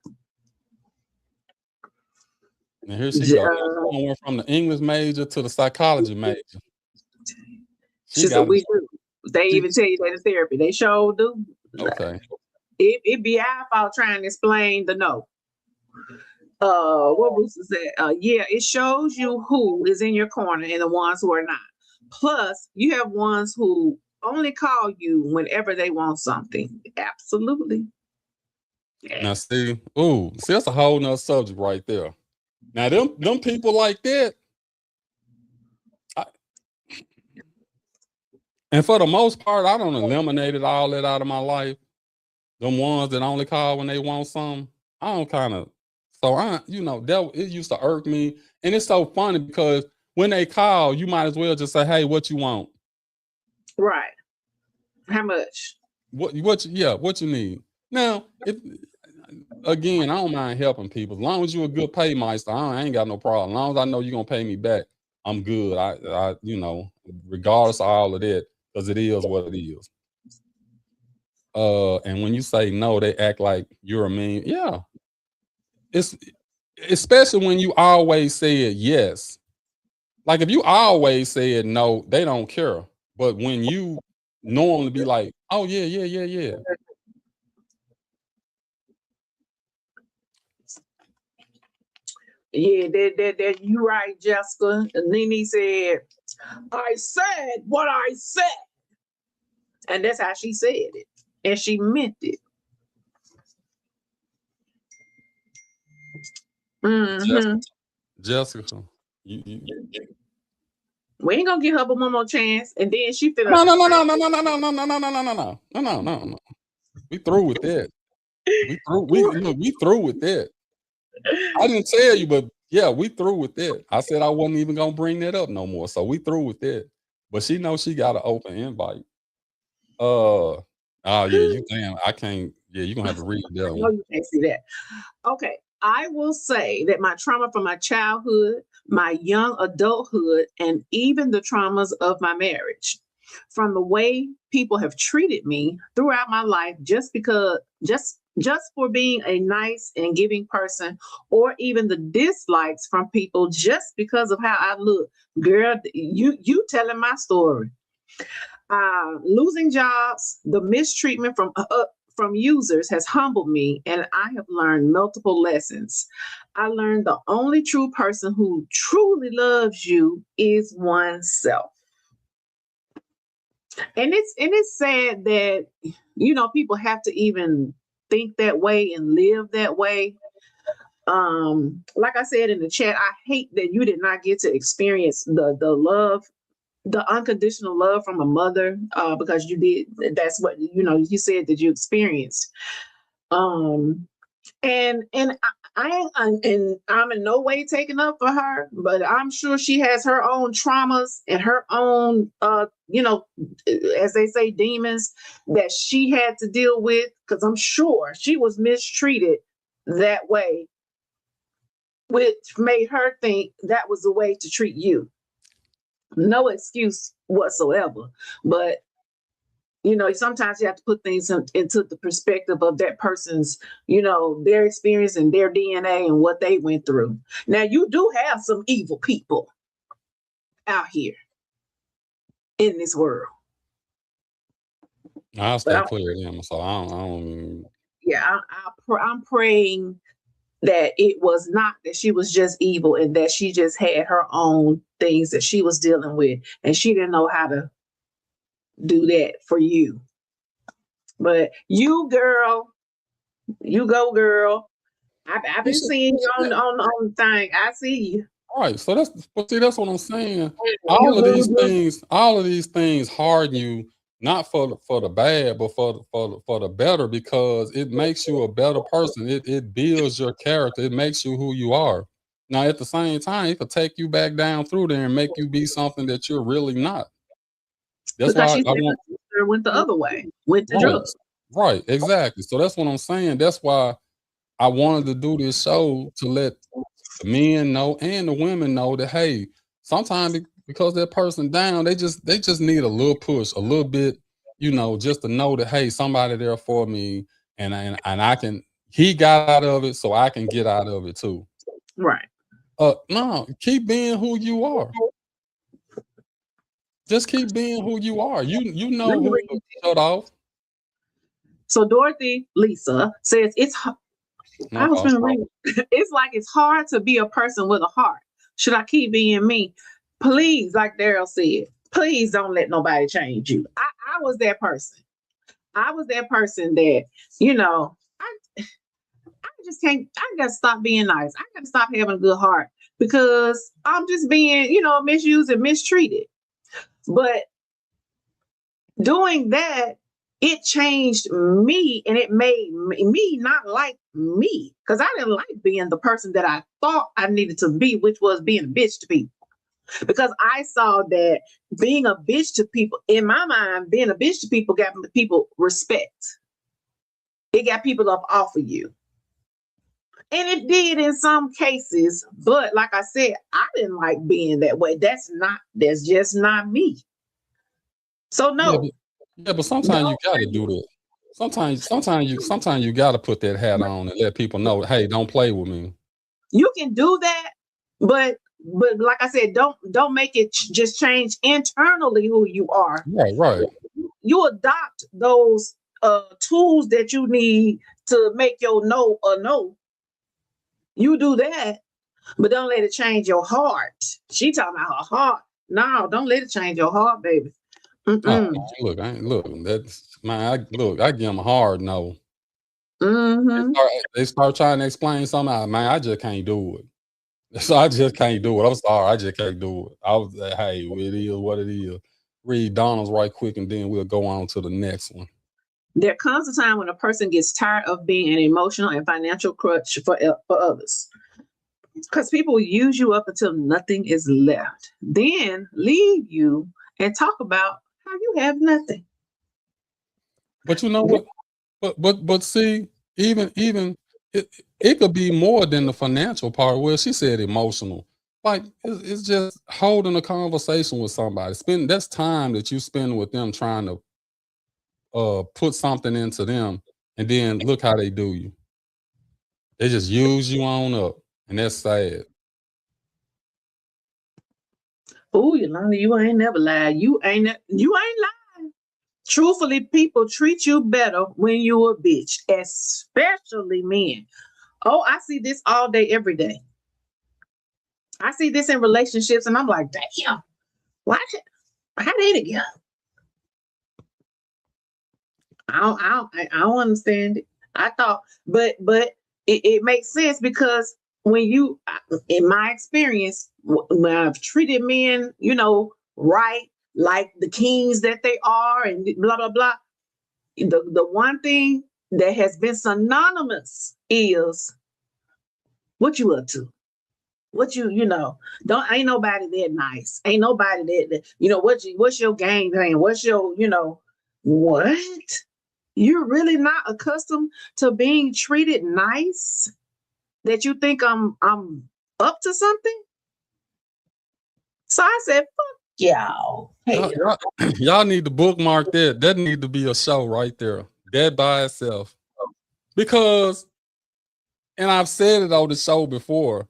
And here she goes. She went from the English major to the psychology major. She said we do. They even tell you that in therapy. They sure do. Okay. It be our fault trying to explain the no. What Bruce said? Yeah, it shows you who is in your corner and the ones who are not. Plus, you have ones who only call you whenever they want something. Absolutely. Now see, that's a whole nother subject right there. Now them people like that, and for the most part, I don't eliminated all that out of my life. Them ones that only call when they want something, I don't kind of. So that it used to irk me, and it's so funny because when they call, you might as well just say, "Hey, what you want? Right. How much? What you need?" Now, again, I don't mind helping people as long as you're a good paymeister. I ain't got no problem. As long as I know you're gonna pay me back, I'm good. I regardless of all of that, because it is what it is. And when you say no, they act like you're a mean. Yeah, it's especially when you always said yes. Like if you always said no, they don't care. But when you normally be like, oh yeah, yeah, yeah, yeah. Yeah, that you right, Jessica. And Nene said, I said what I said. And that's how she said it. And she meant it. Mm-hmm. Jessica, you We ain't gonna give her but one more chance. And then she feel no. We through with that. We through with that. I didn't tell you, but yeah, we through with that. I said I wasn't even gonna bring that up no more. So we through with that. But she knows she got an open invite. Oh yeah, you damn. I can't. Yeah, you're gonna have to read that No, one. you can't see that. Okay. I will say that my trauma from my childhood, my young adulthood, and even the traumas of my marriage, from the way people have treated me throughout my life, just for being a nice and giving person, or even the dislikes from people just because of how I look. Girl, you telling my story. Losing jobs, the mistreatment from users has humbled me, and I have learned multiple lessons. I learned the only true person who truly loves you is oneself. And it's sad that people have to even think that way and live that way. Like I said in the chat, I hate that you did not get to experience the love, the unconditional love from a mother, because you did. That's what you said that you experienced. And I'm in no way taking up for her, but I'm sure she has her own traumas and her own, as they say, demons that she had to deal with. Because I'm sure she was mistreated that way, which made her think that was the way to treat you. No excuse whatsoever, but sometimes you have to put things into the perspective of that person's, their experience and their DNA and what they went through. Now, you do have some evil people out here in this world. I'll stay clear of them. So I don't. Yeah, I'm praying that it was not that she was just evil and that she just had her own things that she was dealing with and she didn't know how to do that for you. But you, girl, you go, girl. I've been seeing you on the thing. I see you. All right, so that's what I'm saying. All of these things harden you, not for the bad, but for the better, because it makes you a better person. It builds your character. It makes you who you are. Now, at the same time, it could take you back down through there and make you be something that you're really not. That's because why she went the other way, went to drugs. Right, exactly. So that's what I'm saying. That's why I wanted to do this show, to let the men know and the women know that, hey, sometimes because that person down, they just need a little push, a little bit, just to know that, hey, somebody there for me, and I can. He got out of it, so I can get out of it too. Right. No, keep being who you are. Just keep being who you are. You know who to shut off. So Dorothy Lisa says it's it's like it's hard to be a person with a heart. Should I keep being me? Please, like Daryl said, please don't let nobody change you. I was that person. I was that person that, just can't. I gotta stop being nice. I gotta stop having a good heart because I'm just being, misused and mistreated. But doing that, it changed me and it made me not like me because I didn't like being the person that I thought I needed to be, which was being a bitch to people. Because I saw that being a bitch to people, in my mind, being a bitch to people got people respect. It got people up off of you. And it did in some cases, but like I said, I didn't like being that way. That's just not me. So no. But sometimes you gotta do that. Sometimes you gotta put that hat on and let people know, hey, don't play with me. You can do that, but like I said, don't make it just change internally who you are. Right. You adopt those tools that you need to make your no a no. You do that, but don't let it change your heart. She talking about her heart. No, don't let it change your heart, baby. Oh, that's I give them a hard no. Mm-hmm. They start trying to explain something, man, I just can't do it. So I just can't do it. I'm sorry, I just can't do it. I was like, hey, it is what it is. Read Donald's right quick and then we'll go on to the next one. There comes a time when a person gets tired of being an emotional and financial crutch for others. Because people use you up until nothing is left. Then leave you and talk about how you have nothing. But you know what? But see, even it could be more than the financial part. Well, she said emotional. Like it's just holding a conversation with somebody. That's time that you spend with them trying to put something into them, and then look how they do you. They just use you on up, and that's sad. Oh, Yolanda, you ain't never lied. You ain't lying. Truthfully, people treat you better when you a bitch, especially men. Oh, I see this all day, every day. I see this in relationships, and I'm like, damn, how did it get? I don't understand it. I thought, but it makes sense because when you, in my experience, when I've treated men, right, like the kings that they are, and blah blah blah. The one thing that has been synonymous is what you up to. What ain't nobody that nice. Ain't nobody that what's your game plan? What's your, what? You're really not accustomed to being treated nice that you think I'm up to something? So I said, fuck y'all. Hey, y'all need to bookmark that. That need to be a show right there. That by itself. Because, and I've said it on the show before,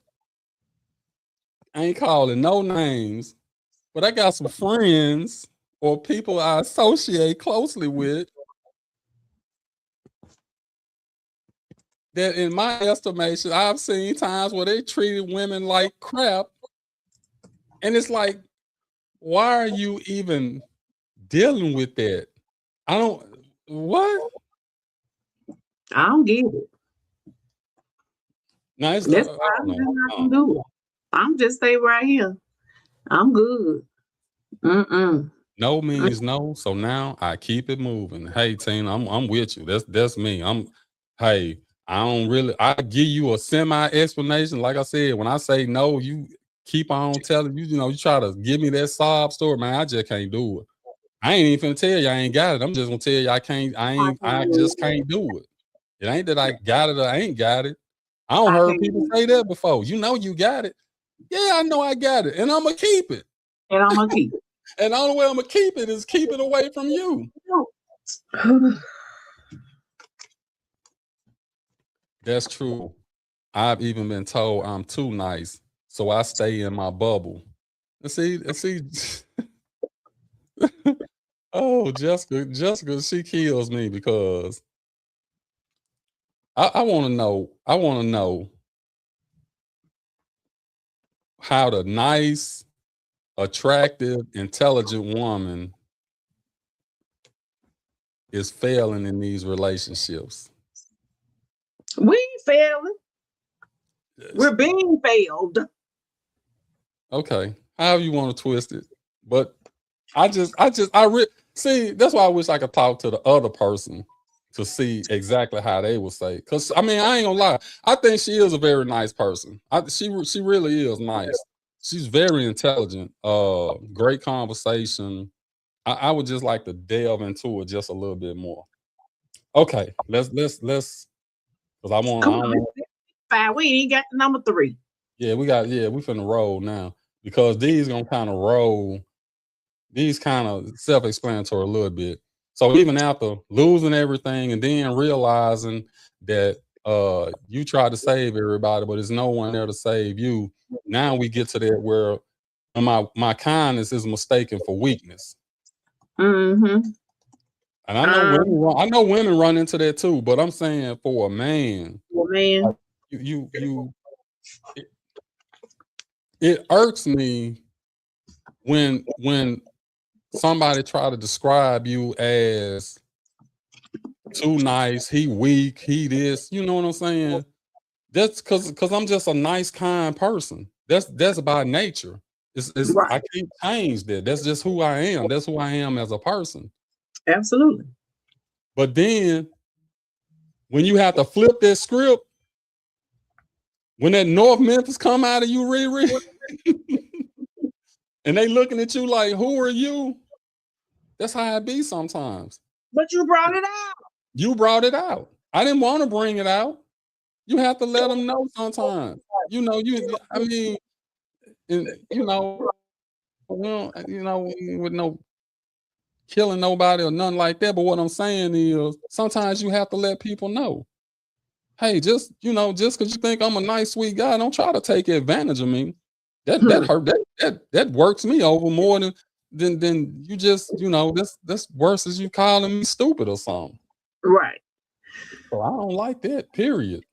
I ain't calling no names, but I got some friends or people I associate closely with that, in my estimation, I've seen times where they treated women like crap. And it's like, why are you even dealing with that? What? I don't get it. No, That's why I'm not gonna do it. I'm just stay right here. I'm good. No means no. So now I keep it moving. Hey, Tina, I'm with you. That's me. I give you a semi explanation. Like I said, when I say no, you keep on telling you try to give me that sob story, man. I just can't do it. I ain't even finna tell you I ain't got it. I'm just gonna tell you I just can't do it. It ain't that I got it or I ain't got it. I don't heard people say that before. You got it. Yeah, I know I got it. And I'm gonna keep it. And I'm gonna keep it. And the only way I'm gonna keep it is keep it away from you. That's true. I've even been told I'm too nice, so I stay in my bubble. And see. Oh, Jessica, she kills me because I want to know how the nice, attractive, intelligent woman is failing in these relationships. We ain't failing. We're being failed. Okay, however you want to twist it, but see. That's why I wish I could talk to the other person to see exactly how they would say. Because I mean, I ain't gonna lie. I think she is a very nice person. She really is nice. She's very intelligent. Great conversation. I would just like to delve into it just a little bit more. Okay, let's because I don't Come on, want. 5. We ain't got the number 3. Yeah, we finna roll now because these gonna kind of roll. These kind of self-explanatory a little bit. So even after losing everything and then realizing that you try to save everybody, but there's no one there to save you. Now we get to that where my kindness is mistaken for weakness. Mm-hmm. And I know women run into that too, but I'm saying for a man, Well, man, it irks me when somebody try to describe you as too nice, he weak, he this, you know what I'm saying? That's because I'm just a nice, kind person. That's by nature. It's right. I can't change that. That's just who I am. That's who I am as a person. Absolutely. But then when you have to flip that script, when that North Memphis come out of you, Riri, and they looking at you like, who are you? That's how it be sometimes. But you brought it out. You brought it out. I didn't want to bring it out. You have to let them know sometimes. You know, I mean, well, with no killing nobody or nothing like that. But what I'm saying is sometimes you have to let people know. Hey, just because you think I'm a nice, sweet guy, don't try to take advantage of me. That hurt. That works me over more than you just, that's worse as you calling me stupid or something. Right. So I don't like that, period.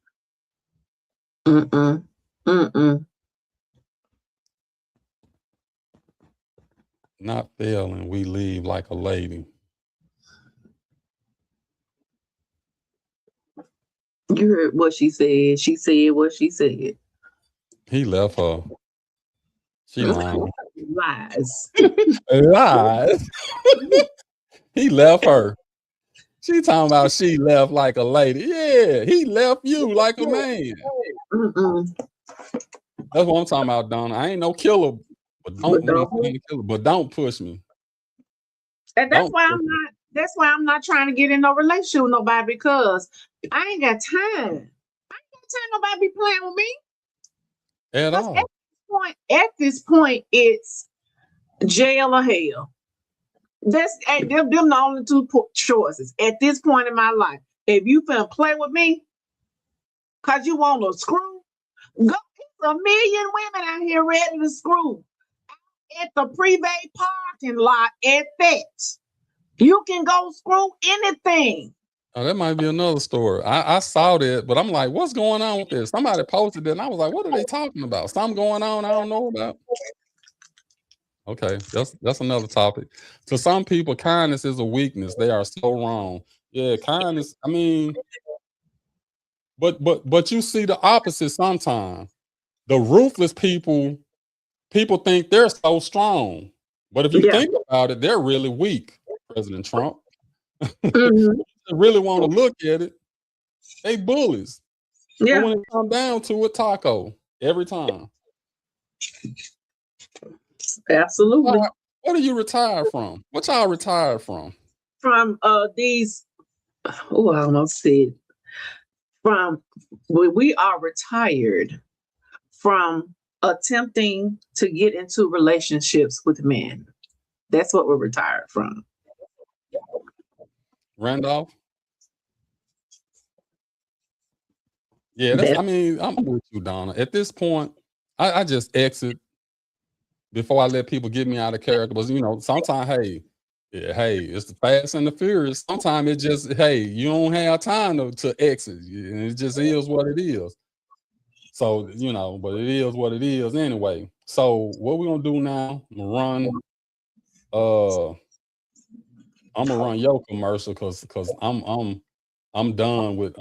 Mm-mm. Mm-mm. Not failing, we leave like a lady. You heard what she said. She said what she said. He left her. She lying. Lies. Lies. He left her. She talking about she left like a lady. Yeah, he left you like a man. Mm-mm. That's what I'm talking about, Donna. I ain't no killer, but don't push me. And that's why I'm not trying to get in no relationship with nobody, because I ain't got time. I ain't got time nobody be playing with me. At all. At this point, it's jail or hell. Them the only two choices at this point in my life. If you finna play with me because you want to screw, go. There's a million women out here ready to screw at the Privé parking lot. At that, you can go screw anything. Oh, that might be another story. I saw that, but I'm like, what's going on with this? Somebody posted it, and I was like, what are they talking about? Something going on I don't know about. Okay, that's another topic. To some people, kindness is a weakness. They are so wrong. Yeah, kindness. I mean, but you see the opposite sometimes. The ruthless people think they're so strong, but if you think about it, they're really weak. President Trump. Mm-hmm. Really want to look at it, they bullies. Yeah. But when it comes down to it, taco every time. Absolutely. What are you retired from? What y'all retired from? From these, I almost said, we are retired from attempting to get into relationships with men. That's what we're retired from. Randolph? Yeah, I'm with you, Donna. At this point, I just exit before I let people get me out of character. But sometimes, hey, it's the Fast and the Furious. Sometimes it just, hey, you don't have time to exit. It just is what it is. So, but it is what it is anyway. So what we're gonna do now, I'm gonna run your commercial because I'm I'm done with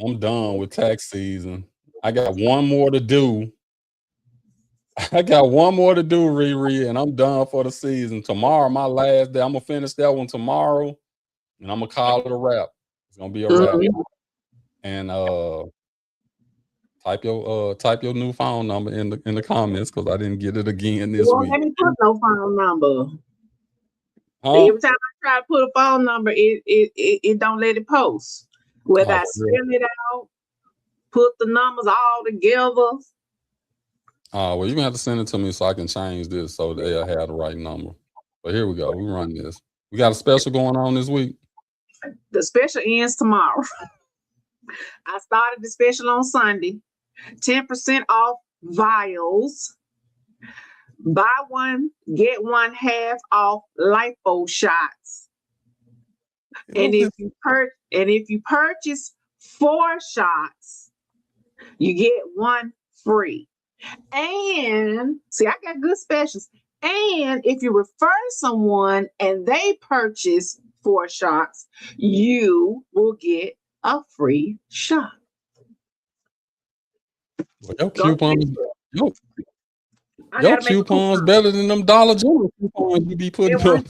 tax season. I got one more to do. I got one more to do, Riri, and I'm done for the season. Tomorrow, my last day. I'm gonna finish that one tomorrow, and I'm gonna call it a wrap. It's gonna be a wrap. Mhm. And type your new phone number in the comments because I didn't get it again this Well, week. let me put no phone number. Huh? Every time I try to put a phone number, it don't let it post. Whether Oh, I for real? spell it out, put the numbers all together. Oh, well, you're gonna have to send it to me so I can change this so they'll have the right number. But here we go. We run this. We got a special going on this week. The special ends tomorrow. I started the special on Sunday. 10% off vials. Buy one, get one half off lipo shots. And if you purchase 4 shots, you get one free. And see, I got good specials. And if you refer someone and they purchase 4 shots, you will get a free shot. Well, your coupons, your I gotta make a coupons coupon. better than them Dollar General coupons you be putting At one up.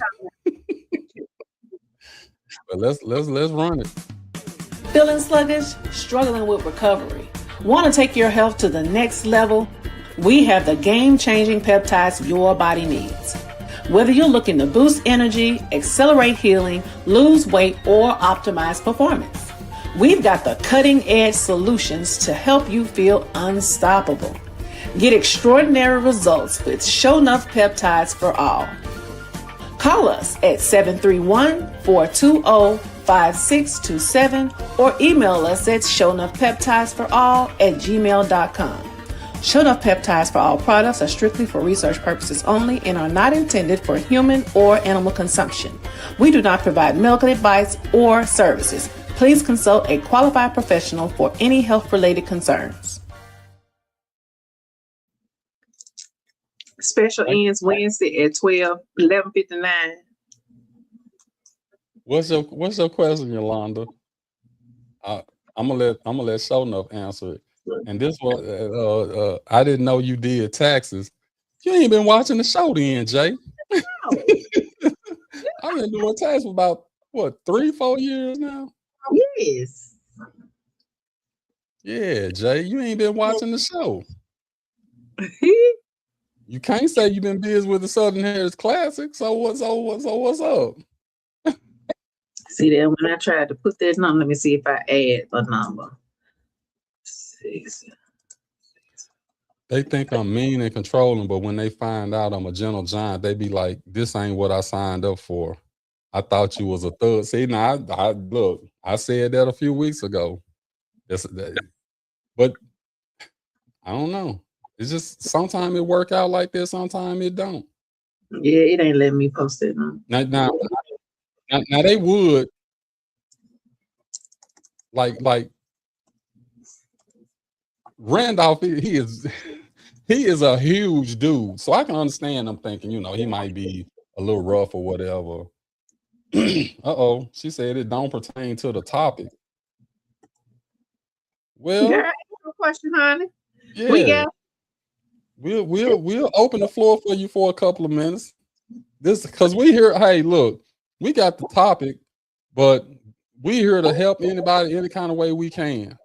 But let's run it. Feeling sluggish? Struggling with recovery? Want to take your health to the next level? We have the game-changing peptides your body needs. Whether you're looking to boost energy, accelerate healing, lose weight, or optimize performance, we've got the cutting-edge solutions to help you feel unstoppable. Get extraordinary results with Show Enough Peptides for All. Call us at 731-420-5627 or email us at shownoughpeptidesforall@gmail.com. Show Enough Peptides for All products are strictly for research purposes only and are not intended for human or animal consumption. We do not provide medical advice or services. Please consult a qualified professional for any health-related concerns. Special ends Wednesday at 11:59. What's your question, Yolanda? I'm gonna let Show Enough answer it. And this one, I didn't know you did taxes. You ain't been watching the show then, Jay. I've been doing taxes for about 3-4 years now. Yes. Yeah, Jay, you ain't been watching the show. You can't say you've been busy with the Southern Heritage Classic. So what's up? See that when I tried to put that number, let me see if I add a number. 6. They think I'm mean and controlling, but when they find out I'm a gentle giant, they be like, "This ain't what I signed up for. I thought you was a thug." See, now I look, I said that a few weeks ago. But I don't know. It's just sometimes it work out like this, sometimes it don't. Yeah, it ain't letting me post it. Now they would like Randolph. He is a huge dude, so I can understand them thinking, he might be a little rough or whatever. Uh-oh, she said it don't pertain to the topic. Well, Girl, no question, honey. yeah, We got we'll open the floor for you for a couple of minutes. This because we here. Hey, look, we got the topic, but we here to help anybody any kind of way we can.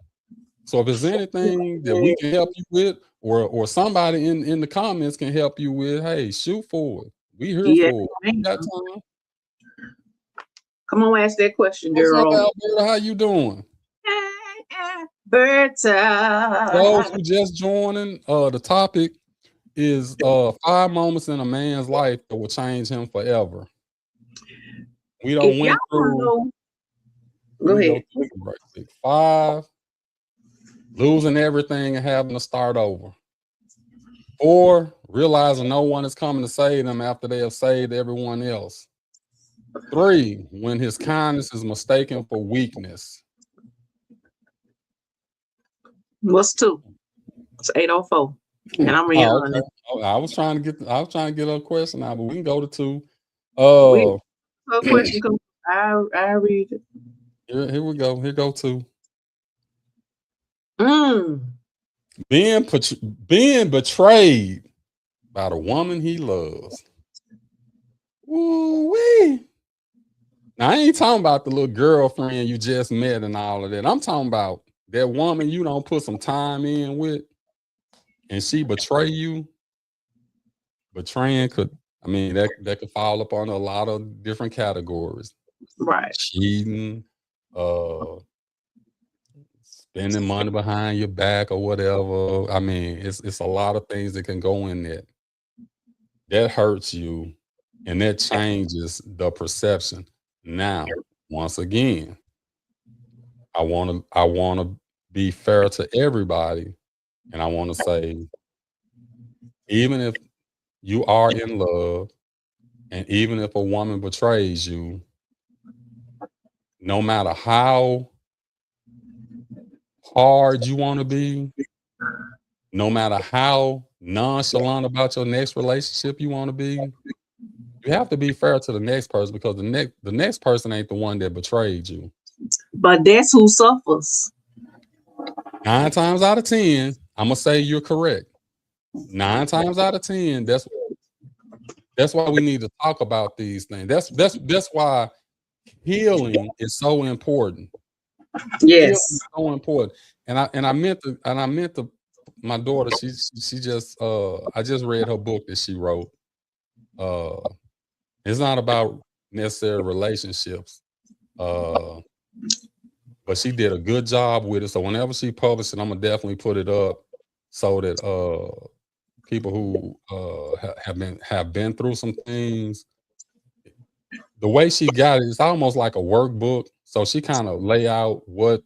So if there's anything that we can help you with, or somebody in the comments can help you with, hey, shoot forward. We here for it. We got time. Come on, ask that question, What's girl. up, Alberta? How you doing? Berta. Those who just joining, the topic is 5 moments in a man's life that will change him forever. We don't If went y'all through. know- Go ahead. 5, losing everything and having to start over. 4, realizing no one is coming to save them after they have saved everyone else. 3, when his kindness is mistaken for weakness. What's 2? It's 8:04. And I'm reading on it. Okay. I was trying to get a question out, but we can go to 2. So question comes. I read it. Here we go. Here go 2. Mm. Being betrayed by the woman he loves. Woo-wee. Now, I ain't talking about the little girlfriend you just met and all of that. I'm talking about that woman you don't put some time in with, and she betray you. Betraying could, I mean, that could fall upon a lot of different categories. Right. Cheating, spending money behind your back or whatever. I mean, it's a lot of things that can go in there. That hurts you, and that changes the perception. Now, once again, I want to be fair to everybody, and I want to say, even if you are in love, and even if a woman betrays you, no matter how hard you want to be, no matter how nonchalant about your next relationship you want to be, you have to be fair to the next person, because the next person ain't the one that betrayed you. But that's who suffers. 9 times out of 10, I'm gonna say you're correct. 9 times out of 10, that's why we need to talk about these things. That's why healing is so important. Healing Yes. is so important. And I meant to my daughter, she just I just read her book that she wrote. It's not about necessary relationships. But she did a good job with it. So whenever she published it, I'm gonna definitely put it up so that people who have been through some things, the way she got it, it's almost like a workbook. So she kind of lay out what,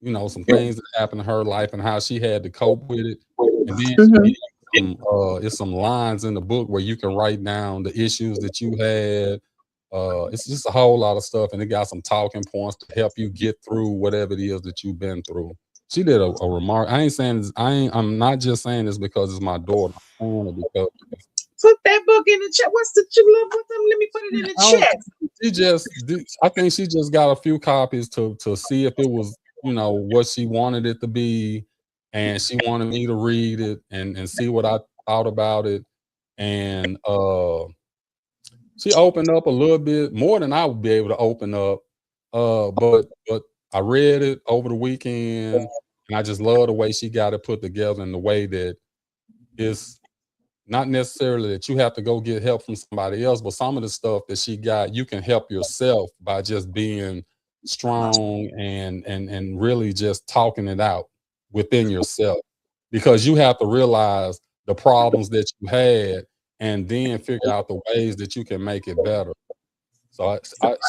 some things that happened in her life and how she had to cope with it. And then it's some lines in the book where you can write down the issues that you had. It's just a whole lot of stuff, and it got some talking points to help you get through whatever it is that you've been through. She did a remark. I'm not just saying this because it's my daughter. I'm saying it because Put that book in the chat. What's the love with them? Let me put it in the chat. I think she just got a few copies to see if it was, what she wanted it to be, and she wanted me to read it and see what I thought about it. And she opened up a little bit more than I would be able to open up. But I read it over the weekend, and I just love the way she got it put together in the way that it's not necessarily that you have to go get help from somebody else, but some of the stuff that she got, you can help yourself by just being strong and really just talking it out within yourself, because you have to realize the problems that you had and then figure out the ways that you can make it better. So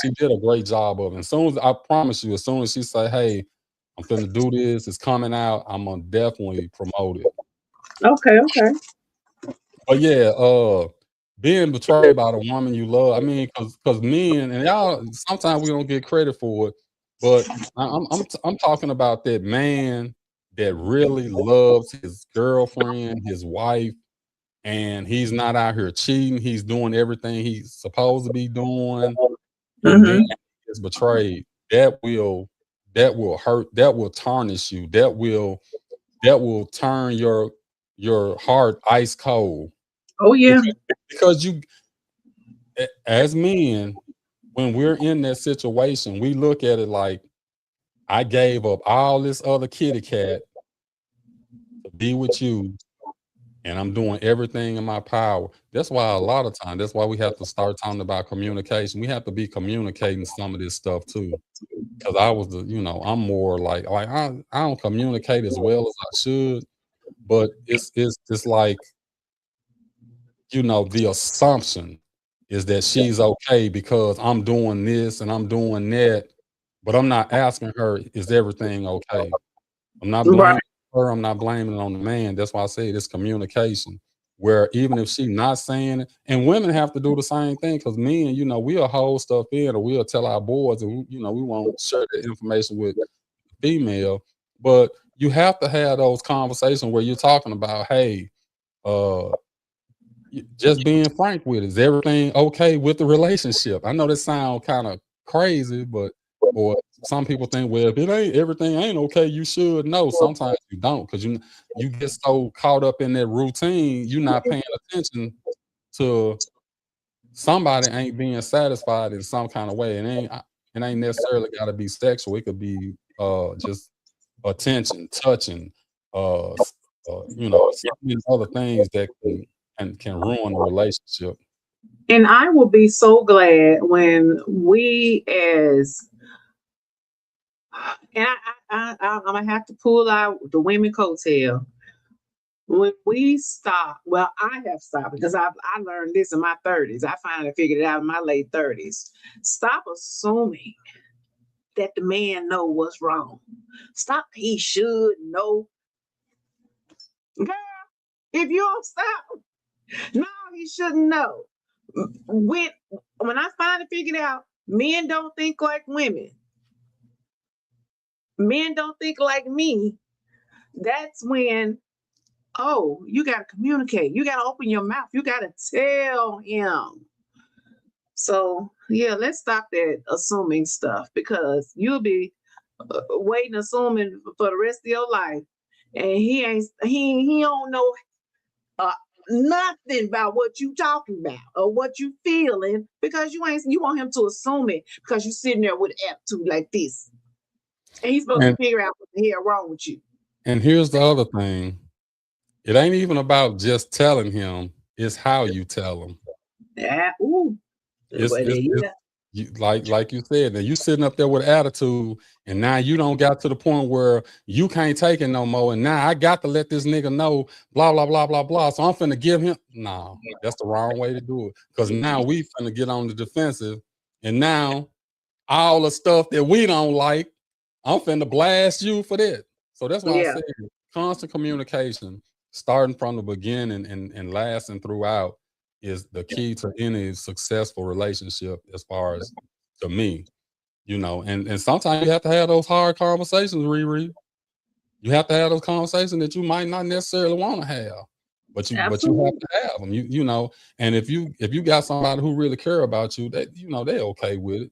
she did a great job of it. I promise you, as soon as she say, "Hey, I'm finna do this, it's coming out," I'm gonna definitely promote it. Okay. But yeah, being betrayed by the woman you love. I mean, because men and y'all, sometimes we don't get credit for it, but I'm talking about that man that really loves his girlfriend, his wife, and he's not out here cheating. He's doing everything he's supposed to be doing, and then he gets betrayed. That will hurt. That will tarnish you. That will turn your heart ice cold. Oh yeah. Because you, as men, when we're in that situation, we look at it like, I gave up all this other kitty cat to be with you, and I'm doing everything in my power. That's why a lot of times, that's why we have to start talking about communication. We have to be communicating some of this stuff too. Because I was I'm more like I don't communicate as well as I should, but it's like, the assumption is that she's okay because I'm doing this and I'm doing that, but I'm not asking her, is everything okay? I'm not blaming her. I'm not blaming it on the man. That's why I say it's communication, where even if she's not saying it, and women have to do the same thing, because men, we'll hold stuff in, or we'll tell our boys, and we won't share that information with the female, but you have to have those conversations where you're talking about, hey, just being frank with it. Is everything okay with the relationship? I know that sounds kind of crazy, or some people think, well, if it ain't everything ain't okay, you should know. Sometimes you don't, because you get so caught up in that routine, you're not paying attention to somebody ain't being satisfied in some kind of way. It ain't necessarily got to be sexual. It could be just attention, touching, so many other things that can ruin the relationship. And I will be so glad when we as and I'm gonna have to pull out the women coattail. When we stop, well, I have stopped because I learned this in my 30s. I finally figured it out in my late 30s. Stop assuming that the man know what's wrong. Stop, he should know. Girl, if you don't stop, no, he shouldn't know. When I finally figured out men don't think like women, men don't think like me, that's when, oh, you got to communicate. You got to open your mouth. You got to tell him. So, yeah, let's stop that assuming stuff, because you'll be waiting, assuming for the rest of your life. And he don't know nothing about what you talking about or what you feeling, because you want him to assume it because you sitting there with attitude like this. And he's supposed to figure out what the hell wrong with you. And here's the other thing. It ain't even about just telling him, it's how you tell him. Yeah, like you said, and you sitting up there with attitude, and now you don't got to the point where you can't take it no more, and now I got to let this nigga know, blah blah blah blah blah. So I'm finna give him. No, that's the wrong way to do it, because now we finna get on the defensive, and now all the stuff that we don't like, I'm finna blast you for that. So that's why I said constant communication, starting from the beginning and lasting throughout, is the key to any successful relationship, as far as to me, and sometimes you have to have those hard conversations, Riri. You have to have those conversations that you might not necessarily want to have, but you have to have them, and if you got somebody who really care about you, that, they're okay with it,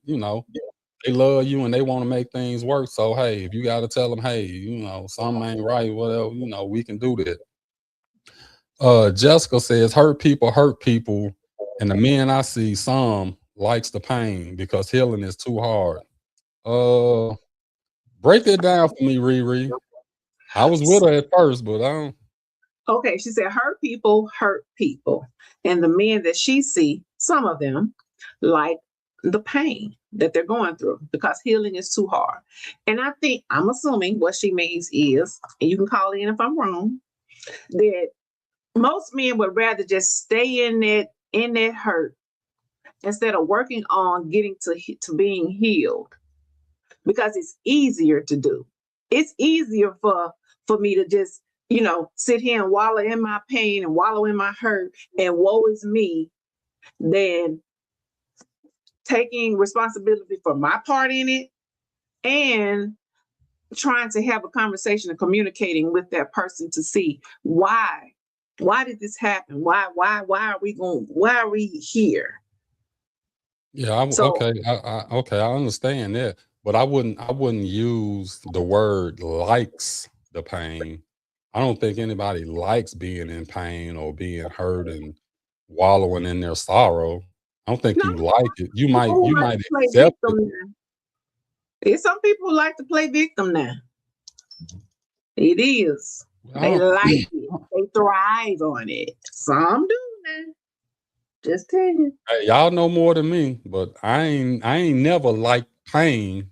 they love you and they want to make things work. So, hey, if you got to tell them, hey, something ain't right, whatever, we can do that. Jessica says, hurt people, and the men I see, some likes the pain because healing is too hard. Break that down for me, Riri. I was with her at first, but I don't. Okay, she said hurt people, and the men that she see, some of them like the pain that they're going through because healing is too hard. And I'm assuming what she means is, and you can call in if I'm wrong, that most men would rather just stay in that hurt instead of working on getting to being healed, because it's easier to do. It's easier for me to just, sit here and wallow in my pain and wallow in my hurt and woe is me, than taking responsibility for my part in it and trying to have a conversation and communicating with that person to see why did this happen? Why are we here? Yeah, okay, I understand that, but I wouldn't use the word likes the pain. I don't think anybody likes being in pain or being hurt and wallowing in their sorrow. I don't think you like it. You might accept it. Some people who like to play victim now. It is. They like it. They thrive on it. Some do now. Just tell you. Hey, y'all know more than me, but I ain't never liked pain.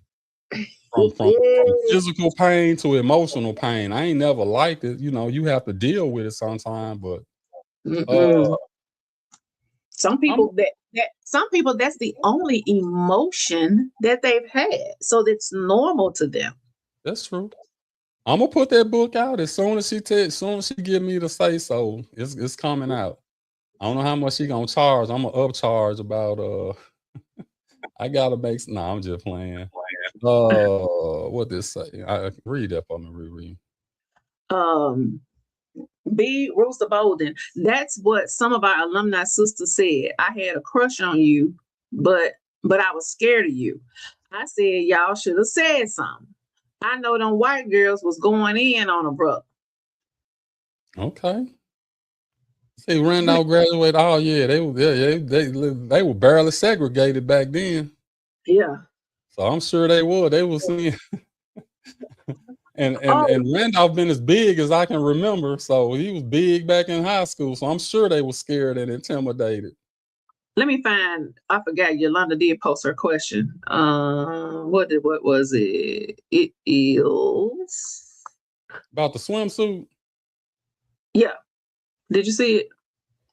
From physical pain to emotional pain. I ain't never liked it. You have to deal with it sometime, but some people that's the only emotion that they've had. So it's normal to them. That's true. I'm gonna put that book out as soon as she give me the say so. It's coming out. I don't know how much she gonna charge. I'm gonna upcharge about I gotta make. Nah, I'm just playing. What this say? I read that for me, Riri. B. Rooster Bolden. That's what some of our alumni sisters said. I had a crush on you, but I was scared of you. I said y'all should have said something. I know them white girls was going in on a brother. Okay. See, Randolph graduated. Oh yeah, they were barely segregated back then. Yeah. So I'm sure they were. They were seeing and Oh, Randolph been as big as I can remember. So he was big back in high school. So I'm sure they were scared and intimidated. let me find. I forgot. Yolanda did post her question. What was it? It is. About the swimsuit. Yeah. Did you see it?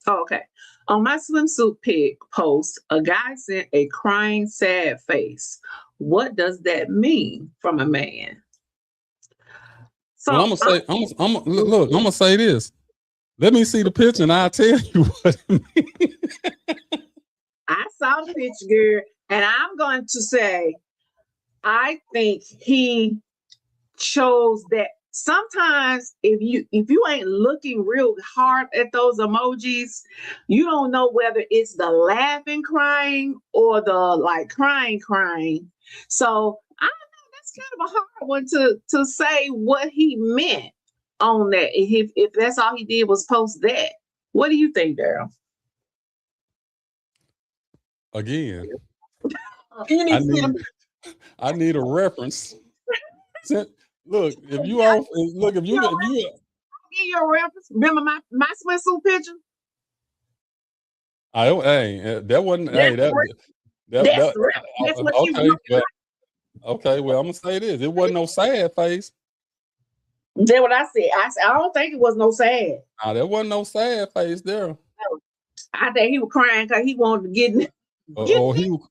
Oh, okay. On my swimsuit pic post, a guy sent a crying, sad face. What does that mean from a man? So Well, I'm gonna say, look, I'm gonna say this. Let me see the picture and I'll tell you what it means. I saw the picture, girl, and I'm going to say, I think he chose that. Sometimes if you ain't looking real hard at those emojis, you don't know whether it's the laughing crying or the like crying. So I don't know, that's kind of a hard one to say what he meant on that. If that's all he did was post that. What do you think, Daryl? Again, You need I to see need them. I need a reference. Look, if you are look, if you Give you a reference. Remember my swimsuit picture? that wasn't That's that that's the reference. That's what you okay, want. okay, well, I'm gonna say this. It wasn't no sad face. That's what I said. I don't think it was no sad. Nah, there wasn't no sad face there. I think he was crying because he wanted to get Or he was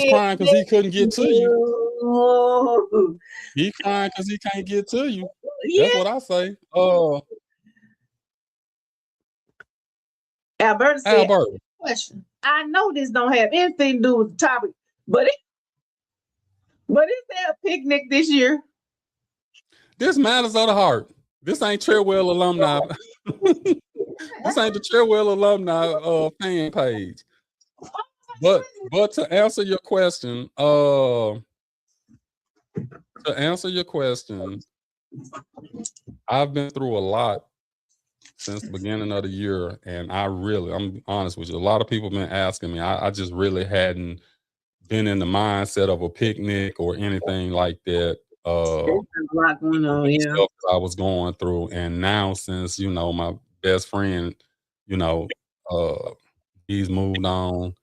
crying because he couldn't get to you. He crying because he can't get to you. That's Yeah. what I say. Alberta said, Albert, question. I know this don't have anything to do with the topic, but is there a picnic this year? this matters of the heart. This ain't Cherwell alumni. This ain't the Cherwell alumni fan page. But to answer your question, I've been through a lot since the beginning of the year, and I'm honest with you. A lot of people been asking me. I just really hadn't been in the mindset of a picnic or anything like that. There's a lot going on, yeah. Stuff that I was going through, and now since my best friend, he's moved on,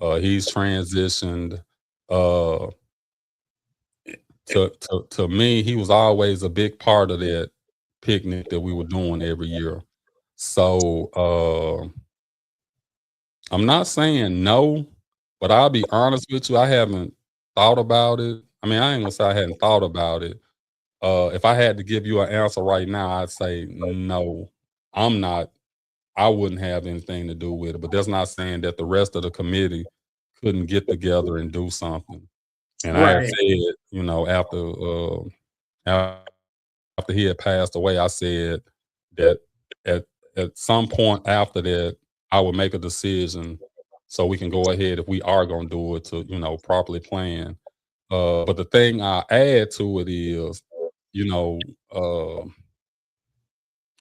he's transitioned. To me, he was always a big part of that picnic that we were doing every year. So I'm not saying no, but I'll be honest with you, I haven't thought about it. I mean, I ain't gonna say I hadn't thought about it. If I had to give you an answer right now, I'd say no. I wouldn't have anything to do with it. But that's not saying that the rest of the committee couldn't get together and do something. And I have said, after he had passed away, I said that at some point after that, I would make a decision so we can go ahead if we are going to do it to, properly plan. But the thing I add to it is,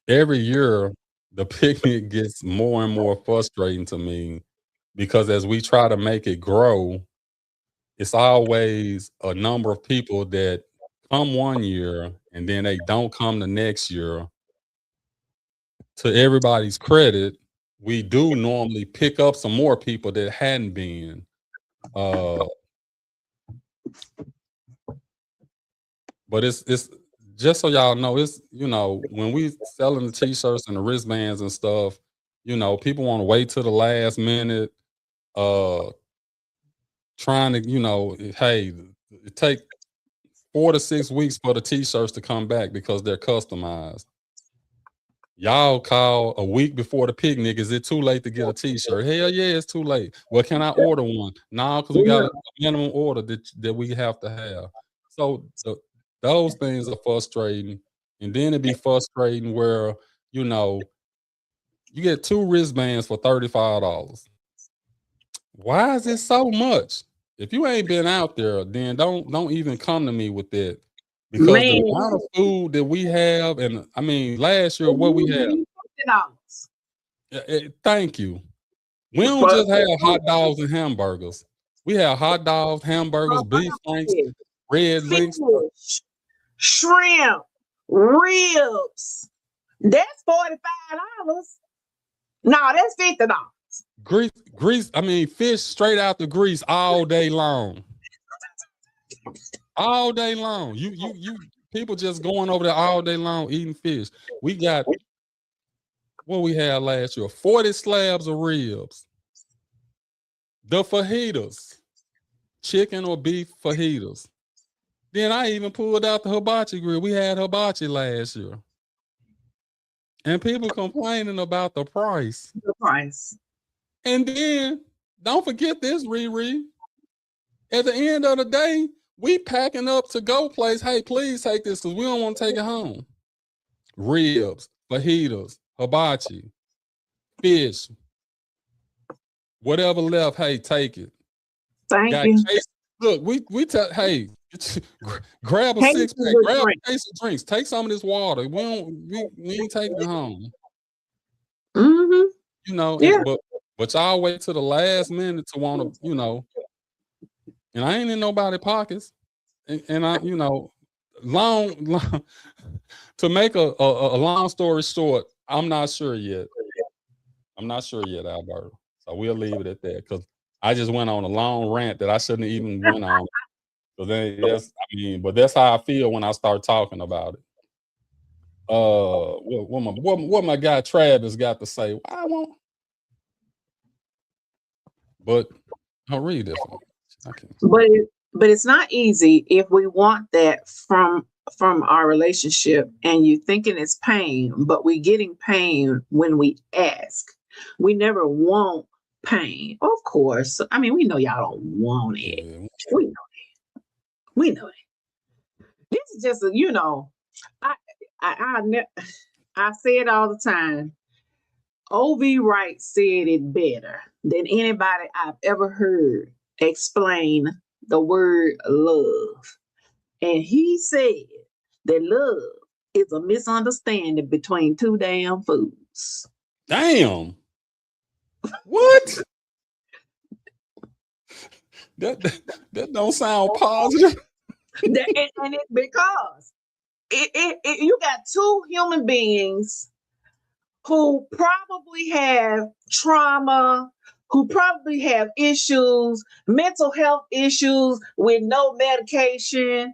every year the picnic gets more and more frustrating to me because as we try to make it grow, it's always a number of people that come one year and then they don't come the next year. To everybody's credit, we do normally pick up some more people that hadn't been. But it's just so y'all know, it's when we selling the t-shirts and the wristbands and stuff, people want to wait till the last minute, trying to, hey, it take 4 to 6 weeks for the t-shirts to come back because they're customized. Y'all call a week before the picnic. Is it too late to get a t-shirt? Hell yeah, it's too late. Well, can I order one? No, because we got a minimum order that we have to have. So those things are frustrating. And then it'd be frustrating where, you get 2 wristbands for $35. Why is it so much? If you ain't been out there, then don't even come to me with that. Because Man. the amount of food that we have, and I mean, last year what we had. Thank you. We don't just have hot dogs and hamburgers. We have hot dogs, hamburgers, beef franks, red links, fish, shrimp, ribs. That's $45. No, that's $50. grease. I mean, fish straight out the grease all day long. All day long. You people just going over there all day long eating fish. We got what we had last year, 40 slabs of ribs. The fajitas, chicken or beef fajitas. Then I even pulled out the hibachi grill. We had hibachi last year. And people complaining about the price. The price. And then don't forget this, Riri. At the end of the day, we packing up to go place. Hey, please take this because we don't want to take it home. Ribs, fajitas, hibachi, fish, whatever left. Hey, take it. Thank you. Look, we tell. Hey, grab a six pack, grab a case of drinks. Take some of this water. We ain't taking it home. Mm-hmm. You know, yeah. But y'all wait to the last minute to want to, you know. And I ain't in nobody's pockets. And I, you know, long to make a long story short, I'm not sure yet. I'm not sure yet, Alberto. So we'll leave it at that because I just went on a long rant that I shouldn't even went on. So then, yes, I mean, but that's how I feel when I start talking about it. What my guy Travis got to say? I won't. But I'll read this one. But it's not easy if we want that from our relationship, and you thinking it's pain, but we getting pain when we ask. We never want pain, of course. I mean, we know y'all don't want it. Yeah. We know it. This is just you know, I say it all the time. O.V. Wright said it better than anybody I've ever heard explain the word love. And he said that love is a misunderstanding between two damn fools. Damn. What? that don't sound positive. And it's because you got two human beings who probably have trauma, who probably have issues, mental health issues with no medication,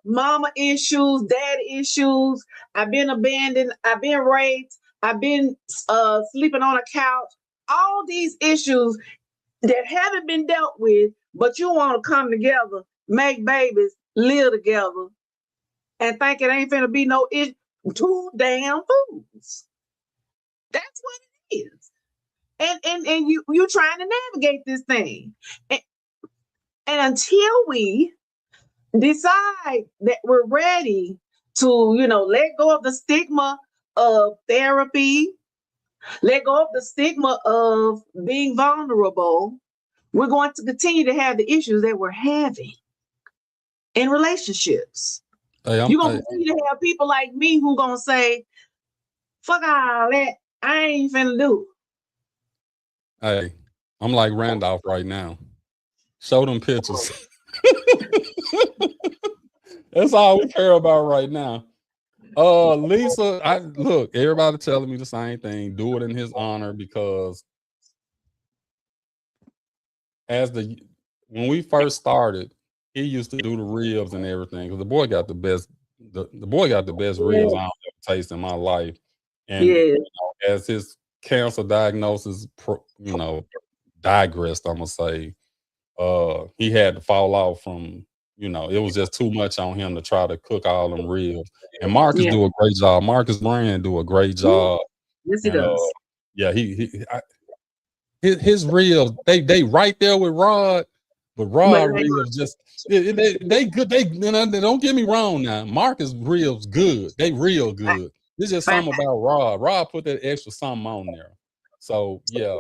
mama issues, dad issues. I've been abandoned. I've been raped. I've been sleeping on a couch. All these issues that haven't been dealt with, but you want to come together, make babies, live together, and think it ain't finna be no issue. Two damn fools. That's what it is. And you trying to navigate this thing. And until we decide that we're ready to, you know, let go of the stigma of therapy, let go of the stigma of being vulnerable, we're going to continue to have the issues that we're having in relationships. You're going to continue to have people like me who going to say, fuck all that, I ain't finna do. Hey, I'm like Randolph right now. Show them pictures. That's all we care about right now. Lisa, look, everybody telling me the same thing. Do it in his honor because when we first started, he used to do the ribs and everything because the boy got the best. The boy got the best ribs I've ever tasted in my life. And you know, as his cancer diagnosis, you know, digressed, I'm gonna say, he had to fall off from. You know, it was just too much on him to try to cook all them ribs. And Marcus do a great job. Marcus Brand do a great job. Yes, he does. Yeah, his ribs, they right there with Rod, but Rod ribs just they good. They don't get me wrong now. Marcus ribs good. They real good. There's just something about Rod. Rod put that extra something on there. So yeah.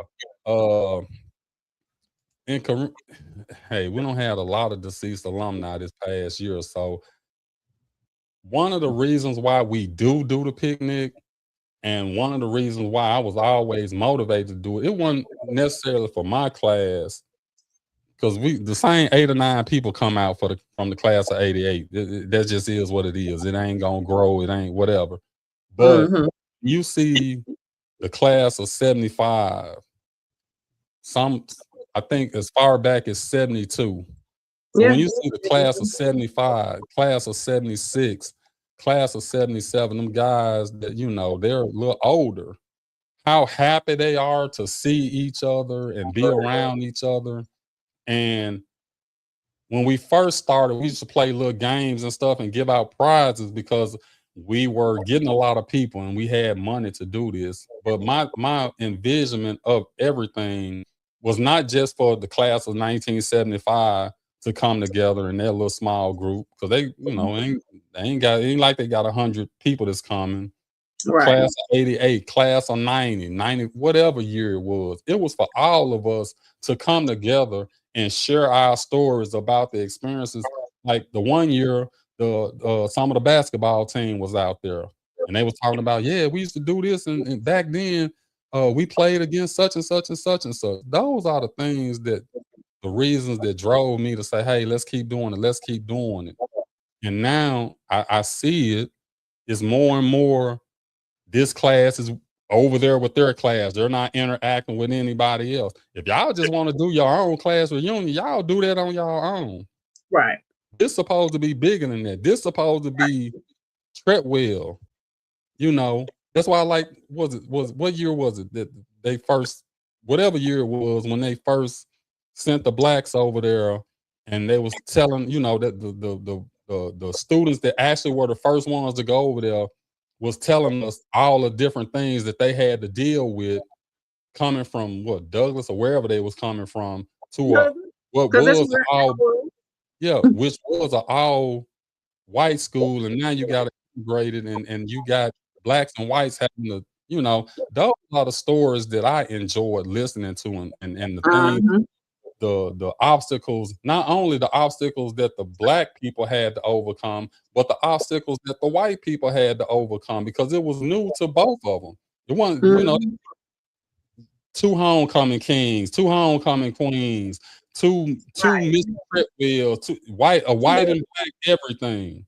hey, we don't have a lot of deceased alumni this past year. So one of the reasons why we do the picnic, and one of the reasons why I was always motivated to do it, it wasn't necessarily for my class, because the same 8 or 9 people come out from the class of '88. That just is what it is. It ain't gonna grow. It ain't whatever. But Mhm. you see the class of '75. I think as far back as '72. So Yeah. when you see the class of '75, class of '76, class of '77, them guys that, they're a little older, how happy they are to see each other and be around each other. And when we first started, we used to play little games and stuff and give out prizes because we were getting a lot of people and we had money to do this. But my envisionment of everything was not just for the class of 1975 to come together in their little small group, because ain't like they got 100 people that's coming. Right. Class of '88, class of '90, whatever year it was. It was for all of us to come together and share our stories about the experiences. Like the one year, some of the basketball team was out there, and they was talking about, yeah, we used to do this, and back then, we played against such and such and such and such. Those are the things the reasons that drove me to say, hey, let's keep doing it. Let's keep doing it. And now I see it. It's more and more. This class is over there with their class. They're not interacting with anybody else. If y'all just want to do your own class reunion, y'all do that on your own. Right. This supposed to be bigger than that. This supposed to be Treadwell. That's why I like, what year was it that they first, whatever year it was, when they first sent the blacks over there, and they was telling, that the students that actually were the first ones to go over there was telling us all the different things that they had to deal with coming from Douglas or wherever they was coming from to what Because that's was where all which was an all white school, and now you got it integrated, and you got blacks and whites having to, those are the stories that I enjoyed listening to, and the things, the obstacles, not only the obstacles that the black people had to overcome, but the obstacles that the white people had to overcome, because it was new to both of them. It wasn't, 2 homecoming kings, 2 homecoming queens, two Right. Mr. Treadwell, a white and black everything.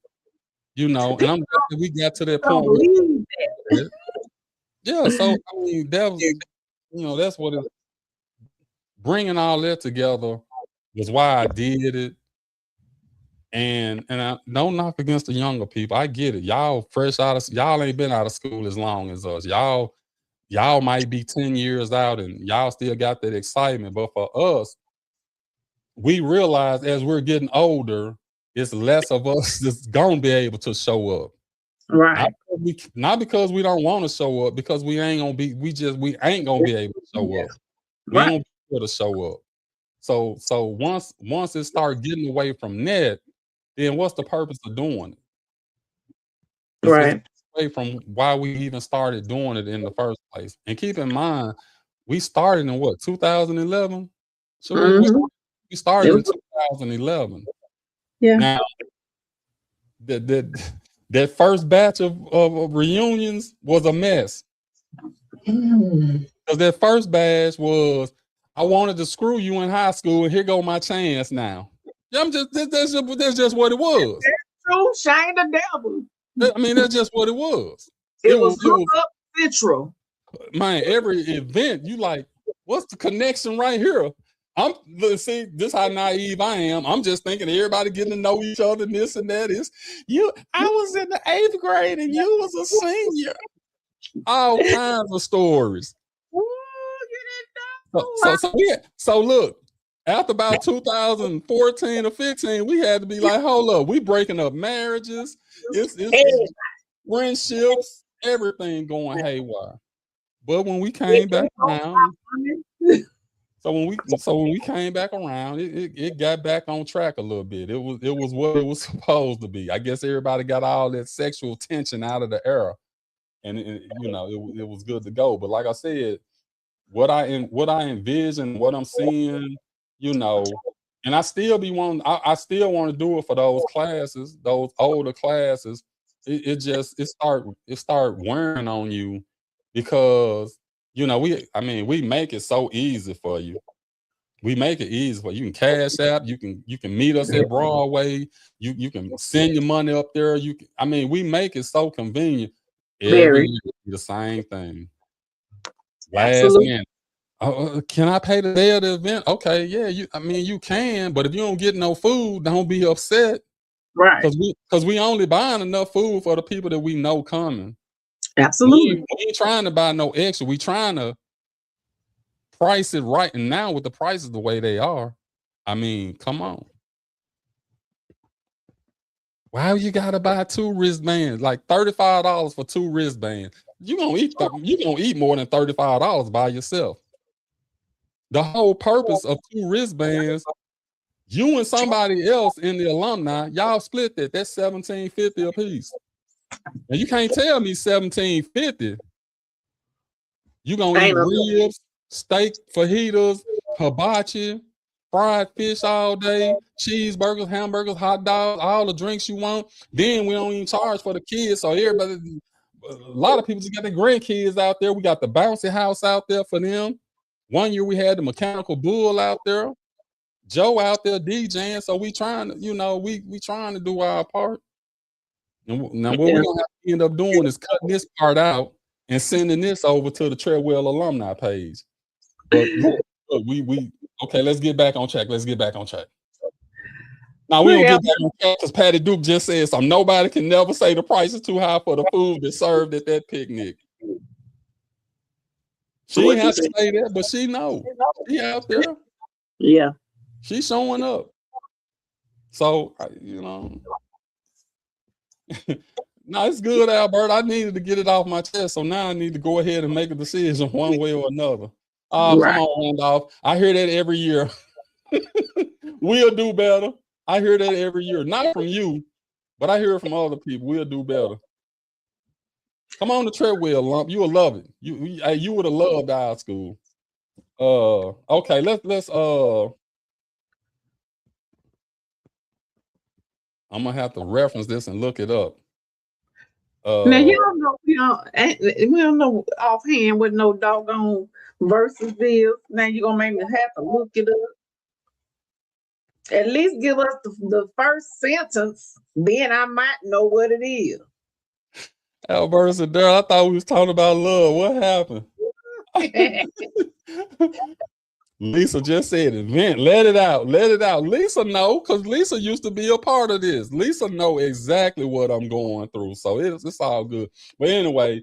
And I'm glad that we got to that Don't point where, believe that. yeah. So I mean, that was, that's what it. Bringing all that together was why I did it. And I don't knock against the younger people. I get it. Y'all y'all ain't been out of school as long as us. Y'all might be 10 years out and y'all still got that excitement. But for us, we realize as we're getting older, it's less of us that's gonna be able to show up. Right. Not because we don't want to show up, because we ain't gonna be, we ain't gonna be able to show up. We ain't gonna be able to show up. So once it starts getting away from that, then what's the purpose of doing it? It's away from why we even started doing it in the first place. And keep in mind, we started in what, 2011? So we started in 2011. Yeah. Now, that first batch of reunions was a mess. Because that first batch was, I wanted to screw you in high school, and here go my chance now. That's just what it was. True, shame the devil. I mean, that's just what it was. It was up central. Man, every event, you like, what's the connection right here? See, this how naive I am. I'm just thinking everybody getting to know each other, and this and that is I was in the 8th grade and you was a senior. All kinds of stories. So look, after about 2014 or 15, we had to be like, hold up, we breaking up marriages, it's friendships, everything going haywire. But when we came back around, so when we came back around, it got back on track a little bit. It was what it was supposed to be. I guess everybody got all that sexual tension out of the era, and it was good to go. But like I said, what I envision, what I'm seeing you know, and I still be wanting, I still want to do it for those classes, those older classes. It start wearing on you because we make it so easy for you. We make it easy for you. You can cash out, you can meet us at Broadway, you can send your money up there. We make it so convenient. Every Very. year the same thing. Last Absolutely. minute. Can I pay the day of the event? Okay, yeah, you can, but if you don't get no food, don't be upset Right. because we only buying enough food for the people that we know coming. Absolutely. We ain't trying to buy no extra. We trying to price it right. And now with the prices the way they are, come on. Why you gotta buy 2 wristbands? Like $35 for 2 wristbands. You gonna eat more than $35 by yourself. The whole purpose of 2 wristbands, you and somebody else in the alumni, y'all split that. That's $17.50 a piece. And you can't tell me $17.50. You gonna eat ribs, steak, fajitas, hibachi, fried fish all day, cheeseburgers, hamburgers, hot dogs, all the drinks you want. Then we don't even charge for the kids. So a lot of people just got their grandkids out there. We got the bouncy house out there for them. One year we had the mechanical bull out there, Joe out there DJing. So we trying to, we trying to do our part. And now what we're gonna have to end up doing is cutting this part out and sending this over to the Treadwell alumni page. But look, okay, let's get back on track. Now we don't get back on track because Patty Duke just said something. Nobody can never say the price is too high for the food that's served at that picnic. She didn't have to say that, but she know. She out there. Yeah. She's showing up. So, no, it's good, Albert. I needed to get it off my chest. So now I need to go ahead and make a decision one way or another. Oh, right. Come on, Randolph. I hear that every year. We'll do better. I hear that every year. Not from you, but I hear it from other people. We'll do better. Come on the Treadwell, lump. You will love it. You would have loved our school. Okay, let's I'm gonna have to reference this and look it up. Now you don't know, we don't know offhand what no doggone verses is. Now you're gonna make me have to look it up. At least give us the first sentence, then I might know what it is. Albert and Daryl, I thought we was talking about love. What happened? Lisa just said it. Vent, let it out. Lisa know, because Lisa used to be a part of this. Lisa know exactly what I'm going through. So it's all good. But anyway,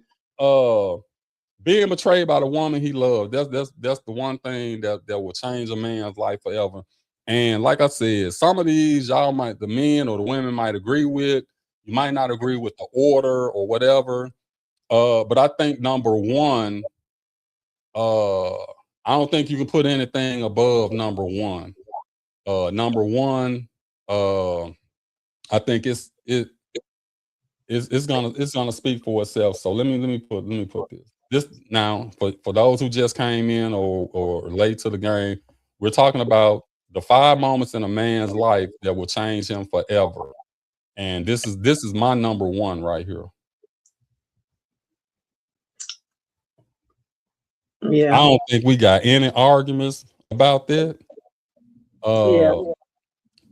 being betrayed by the woman he loved, that's the one thing that will change a man's life forever. And like I said, some of these the men or the women might agree with. You might not agree with the order or whatever. But I think number one, I don't think you can put anything above number one. Number one, I think it's gonna speak for itself. So let me put this now for those who just came in or late to the game. We're talking about the 5 moments in a man's life that will change him forever. And this is my number one right here. Yeah. I don't think we got any arguments about that.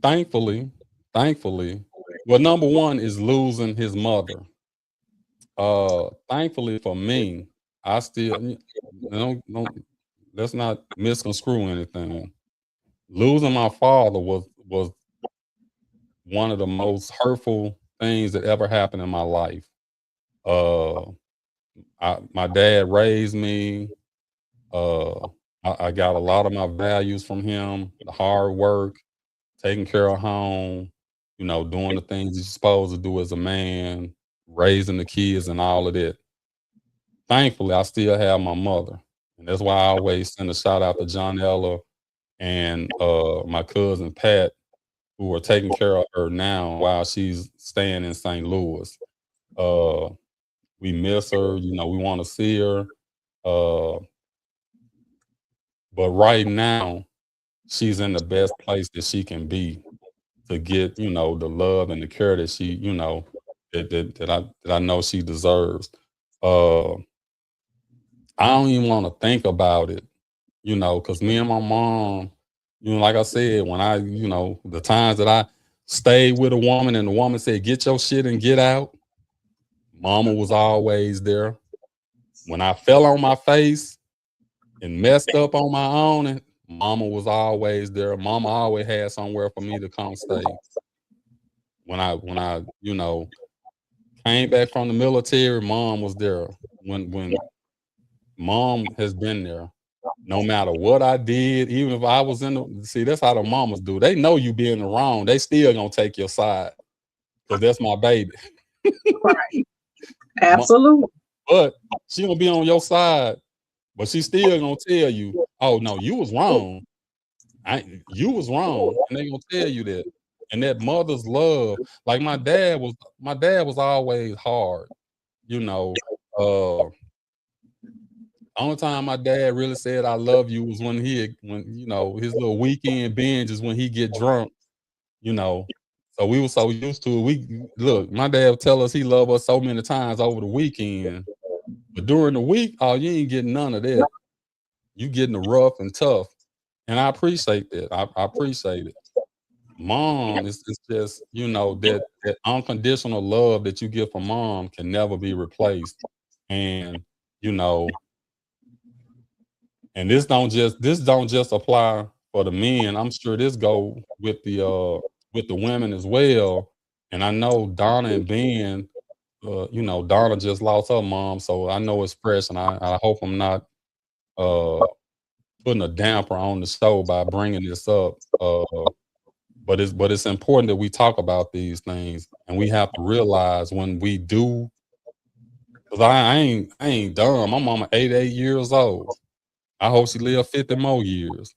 Thankfully, well, number one is losing his mother. Thankfully for me, I still don't let's not misconstrue anything. Losing my father was one of the most hurtful things that ever happened in my life. My dad raised me. I got a lot of my values from him, the hard work, taking care of home, doing the things you're supposed to do as a man, raising the kids and all of that. Thankfully, I still have my mother. And that's why I always send a shout out to John Ella and my cousin Pat, who are taking care of her now while she's staying in St. Louis. We miss her, we want to see her. But right now, she's in the best place that she can be to get, the love and the care that she, that I know she deserves. Uh, I don't even want to think about it, because me and my mom, like I said, when I, the times that I stayed with a woman and the woman said, "Get your shit and get out," mama was always there. When I fell on my face and messed up on my own, and mama was always there. Mama always had somewhere for me to come stay. When I came back from the military, mom was there. When mom has been there. No matter what I did, even if I was that's how the mamas do. They know you being wrong. They still gonna take your side because that's my baby. Right. Absolutely. But she gonna be on your side, but she still gonna tell you, "Oh no, you was wrong. You was wrong," and they gonna tell you that. And that mother's love, like my dad was always hard, only time my dad really said "I love you" was when his little weekend binge is when he get drunk, So we were so used to it. My dad would tell us he loved us so many times over the weekend, but during the week, oh, you ain't getting none of that. You getting the rough and tough, and I appreciate that. I appreciate it. Mom is just that unconditional love that you get from mom can never be replaced, and and this don't just apply for the men. I'm sure this go with the women as well. And I know Donna and Ben, Donna just lost her mom, so I know it's fresh, and I hope I'm not putting a damper on the show by bringing this up. But it's important that we talk about these things, and we have to realize when we do, because I ain't dumb. My mama 88 years old. I hope she live 50 more years.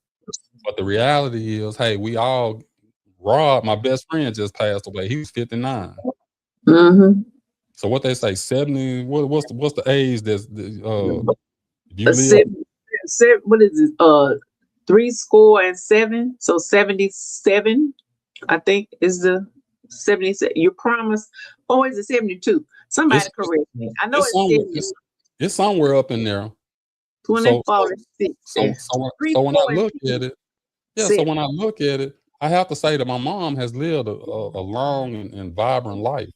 But the reality is, hey, we all Rob, my best friend, just passed away. He was 59. Mm-hmm. So what they say, 70, what's the age that's you live? What is it? 77. So 77, I think, is the 77. You promised. Or is it 72? Somebody correct me. I know it's somewhere up in there. 24. So when I look at it, so when I look at it, I have to say that my mom has lived a long and vibrant life.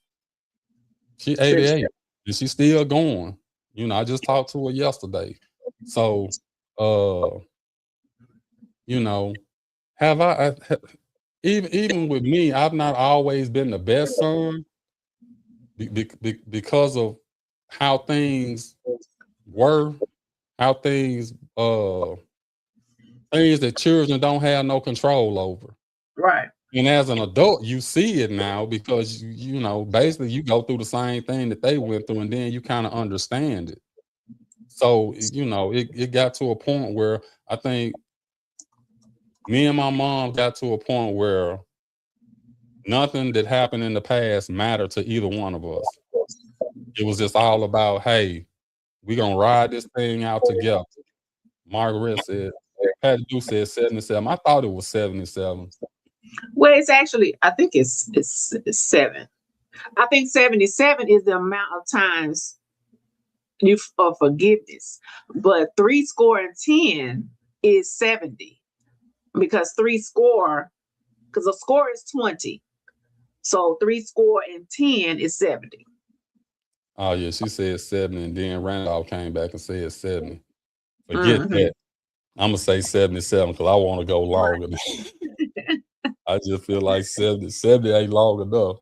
She's 88 and she's still going. I just talked to her yesterday. So, have I even with me, I've not always been the best son because of how things were, how things that children don't have no control over. Right. And as an adult, you see it now because basically you go through the same thing that they went through, and then you kind of understand it. So it got to a point where I think me and my mom got to a point where nothing that happened in the past mattered to either one of us. It was just all about, hey, we're gonna ride this thing out together. Margaret said, Patty Duke said 77. I thought it was 77. Well, it's actually, I think it's 7. I think 77 is the amount of times you forgiveness, but 70 is 70 because because a score is 20, so 10 is 70. Oh yeah, she said 70, and then Randolph came back and said 70. Forget that. I'm gonna say 77 because I want to go longer. I just feel like 70 ain't long enough.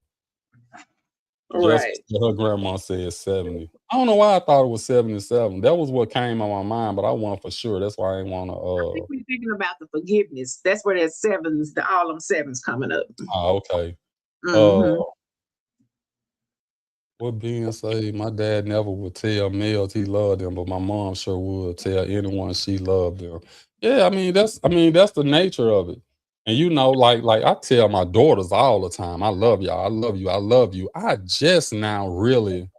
Right. Her grandma said 70. I don't know why I thought it was 77. That was what came on my mind, but I wasn't for sure. That's why I didn't want to. I think we're thinking about the forgiveness. That's where that all them sevens coming up. Oh, okay. Mm-hmm. What being say, my dad never would tell males he loved them, but my mom sure would tell anyone she loved them. Yeah, I mean that's the nature of it. And like I tell my daughters all the time, I love y'all, I love you, I love you. I just now really,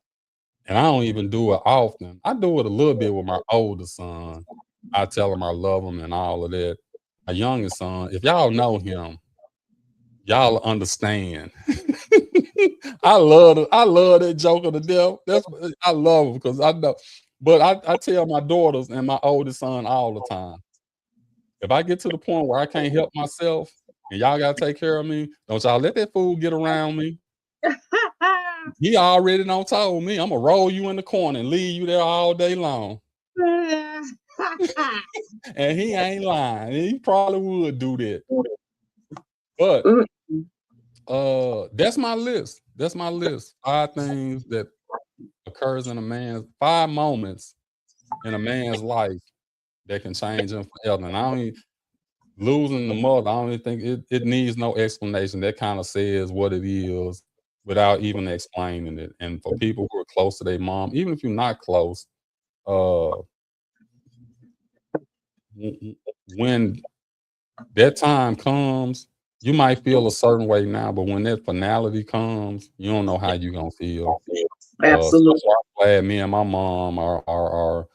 and I don't even do it often. I do it a little bit with my older son. I tell him I love him and all of that. my youngest son, if y'all know him, y'all understand. I love that joker to death. I love him because I know. But I tell my daughters and my oldest son all the time, if I get to the point where I can't help myself and y'all gotta take care of me, don't y'all let that fool get around me. He already done told me I'm gonna roll you in the corner and leave you there all day long. And he ain't lying. He probably would do that. But that's my list. That's my list. 5 things that occurs in 5 moments in a man's life that can change him forever. And I don't even, losing the mother, I don't even think it needs no explanation. That kind of says what it is without even explaining it. And for people who are close to their mom, even if you're not close, when that time comes, you might feel a certain way now, but when that finality comes, you don't know how you're gonna feel. Absolutely. So I'm glad me and my mom are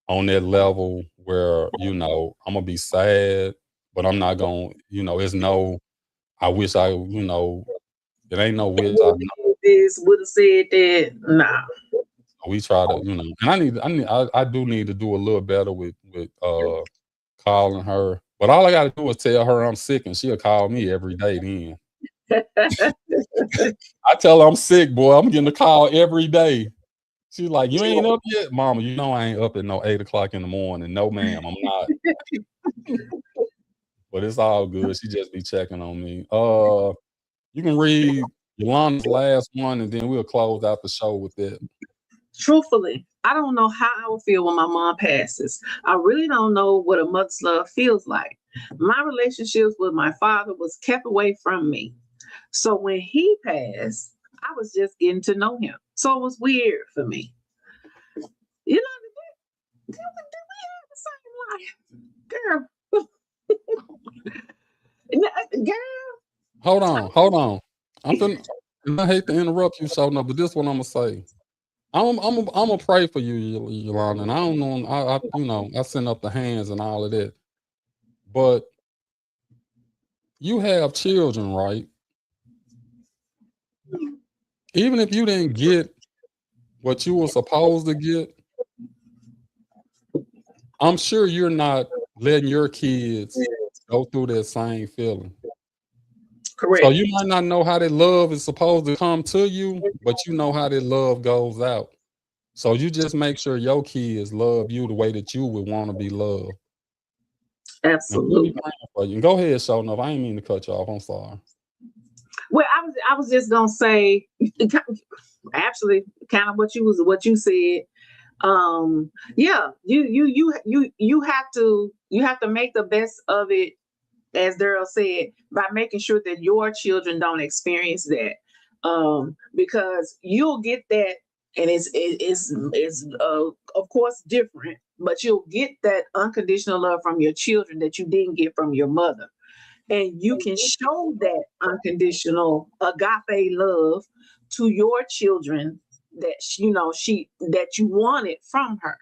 on that level where, I'm gonna be sad, but I'm not gonna, it's no, I wish I, it ain't no wish I know. This would have said that. Nah. We try to, and I do need to do a little better with calling her. But all I gotta do is tell her I'm sick and she'll call me every day then. I tell her I'm sick, boy. I'm getting a call every day. She's like, you ain't up yet? Mama, you know I ain't up at no 8 o'clock in the morning. No, ma'am, I'm not. But it's all good. She just be checking on me. You can read Yolanda's last one and then we'll close out the show with it. Truthfully, I don't know how I will feel when my mom passes. I really don't know what a mother's love feels like. My relationships with my father was kept away from me. So when he passed, I was just getting to know him. So it was weird for me. You know, did we have the same life? Girl. Girl. Hold on. I hate to interrupt you, so no, but this is what I'm gonna say. I'm gonna pray for you, Yolanda. And I don't know, I send up the hands and all of that. But you have children, right? Even if you didn't get what you were supposed to get, I'm sure you're not letting your kids go through that same feeling. Correct. So you might not know how that love is supposed to come to you, but you know how that love goes out. So you just make sure your kids love you the way that you would want to be loved. Absolutely. For you. Go ahead, Shonuff. I ain't mean to cut you off. I'm sorry. Well, I was just gonna say, actually, kind of what you said. Yeah, you have to make the best of it, as Daryl said, by making sure that your children don't experience that, because you'll get that, and it's of course different, but you'll get that unconditional love from your children that you didn't get from your mother. And you can show that unconditional agape love to your children that that you wanted from her.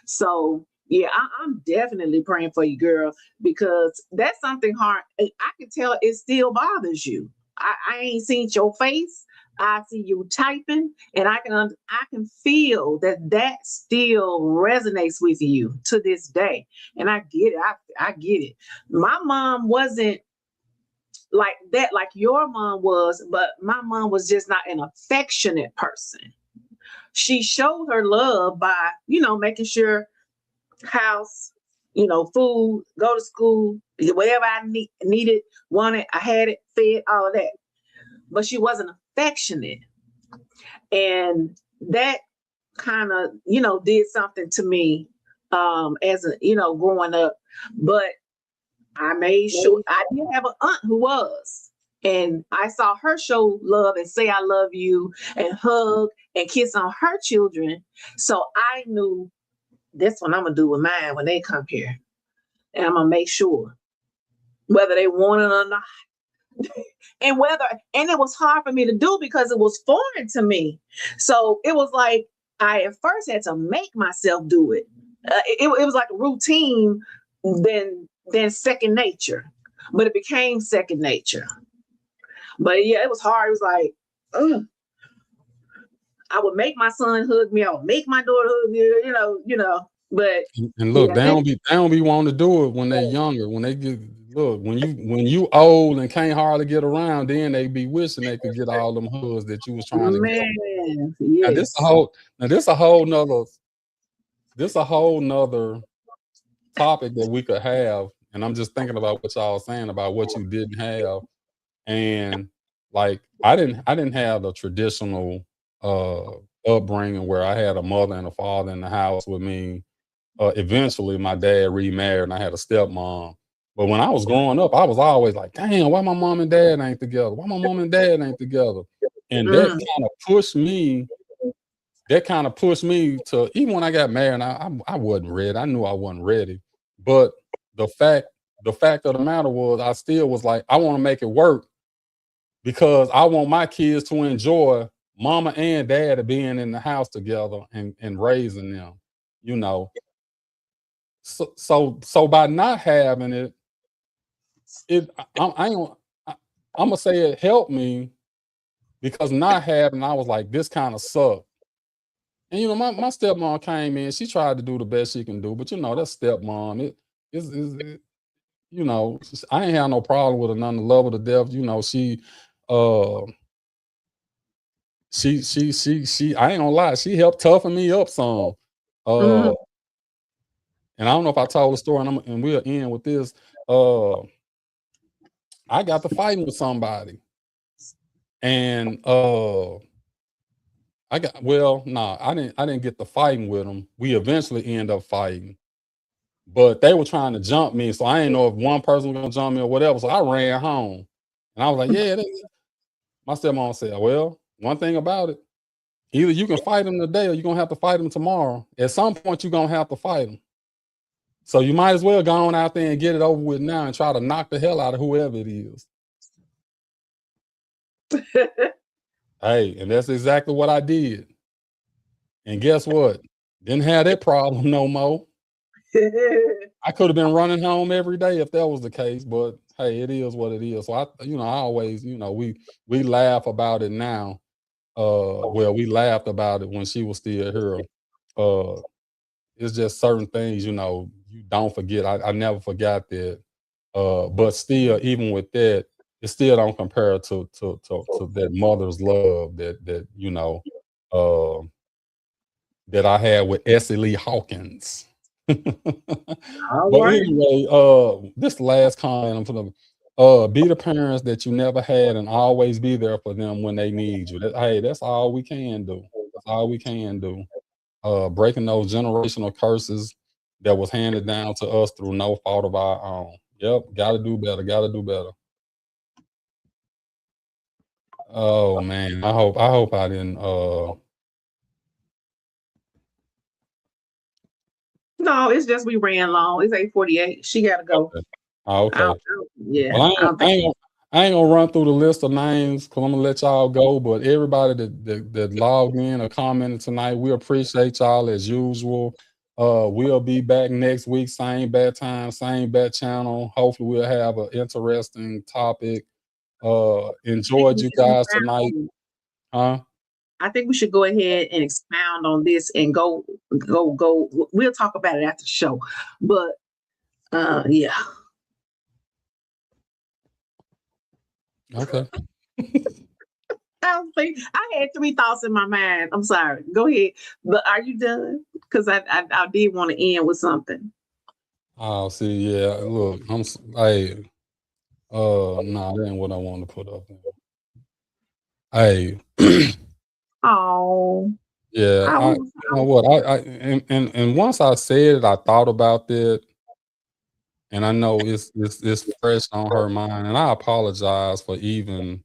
So yeah, I'm definitely praying for you, girl, because that's something hard. I can tell it still bothers you. I ain't seen your face. I see you typing, and I can feel that still resonates with you to this day. And I get it. I get it. My mom wasn't like that, like your mom was, but my mom was just not an affectionate person. She showed her love by, making sure house, food, go to school, whatever I needed, wanted, I had it, fed, all of that. But she wasn't affectionate. And that kind of, did something to me as growing up. But I made sure I did have an aunt who was. And I saw her show love and say, I love you, and hug and kiss on her children. So I knew that's what I'm going to do with mine when they come here. And I'm going to make sure, whether they want it or not. And it was hard for me to do because it was foreign to me. So it was like, I at first had to make myself do it. It was like a routine. Then than second nature, but it became second nature. But yeah, it was hard. It was like, ugh. I would make my son hug me. I would make my daughter hug me. But And look, yeah, they don't be wanting to do it when they younger. When they get when you old and can't hardly get around, then they be wishing they could get all them hugs that you was trying to get. man, Now yes. this a whole nother topic that we could have. And I'm just thinking about what y'all saying about what you didn't have. And like I didn't have the traditional upbringing where I had a mother and a father in the house with me. Eventually my dad remarried and I had a stepmom. But when I was growing up, I was always like, damn, why my mom and dad ain't together? Why my mom and dad ain't together? And that kind of pushed me to, even when I got married, I wasn't ready. I knew I wasn't ready. But the fact of the matter was I still was like, I want to make it work because I want my kids to enjoy mama and dad being in the house together and raising them, you know. So by not having it, I'm gonna say it helped me because not having, I was like, this kind of sucked. And you know, my stepmom came in, she tried to do the best she can do, but you know, that's stepmom. It you know, I ain't have no problem with her, none, the love of the death. You know, she I ain't gonna lie, she helped toughen me up some. And I don't know if I told the story, and we'll end with this. I got to fighting with somebody, and I didn't get to fighting with them. We eventually end up fighting, but they were trying to jump me, so I didn't know if one person was gonna jump me or whatever. So I ran home, and I was like, "Yeah." My stepmom said, "Well, one thing about it, either you can fight them today, or you're gonna have to fight them tomorrow. At some point, you're gonna have to fight them. So you might as well go on out there and get it over with now and try to knock the hell out of whoever it is." Hey, and that's exactly what I did. And guess what? Didn't have that problem no more. I could have been running home every day if that was the case, but hey, it is what it is. So I always, we laugh about it now. Well, we laughed about it when she was still here. It's just certain things, you don't forget. I never forgot that. But still, even with that, it still don't compare to that mother's love that that I had with Essie Lee Hawkins. But right. anyway, this last comment I'm gonna be the parents that you never had and always be there for them when they need you. That's all we can do. That's all we can do. Breaking those generational curses that was handed down to us through no fault of our own. Yep, gotta do better. Gotta do better. Oh man, I hope I didn't. No, it's just we ran long. It's 8:48. She gotta go. Okay. Oh, okay. Yeah. Well, I ain't gonna run through the list of names because I'm gonna let y'all go. But everybody that logged in or commented tonight, we appreciate y'all as usual. We'll be back next week, same bad time, same bad channel. Hopefully, we'll have an interesting topic. Enjoyed you guys tonight, huh? I think we should go ahead and expound on this and go. We'll talk about it after the show. But yeah. Okay. I had 3 thoughts in my mind. I'm sorry. Go ahead. But are you done? Because I did want to end with something. Oh, see, yeah. Look, hey, nah, that ain't what I wanted to put up there. Hey. Oh. Yeah, you know what? And once I said it, I thought about that, and I know it's fresh on her mind, and I apologize for even.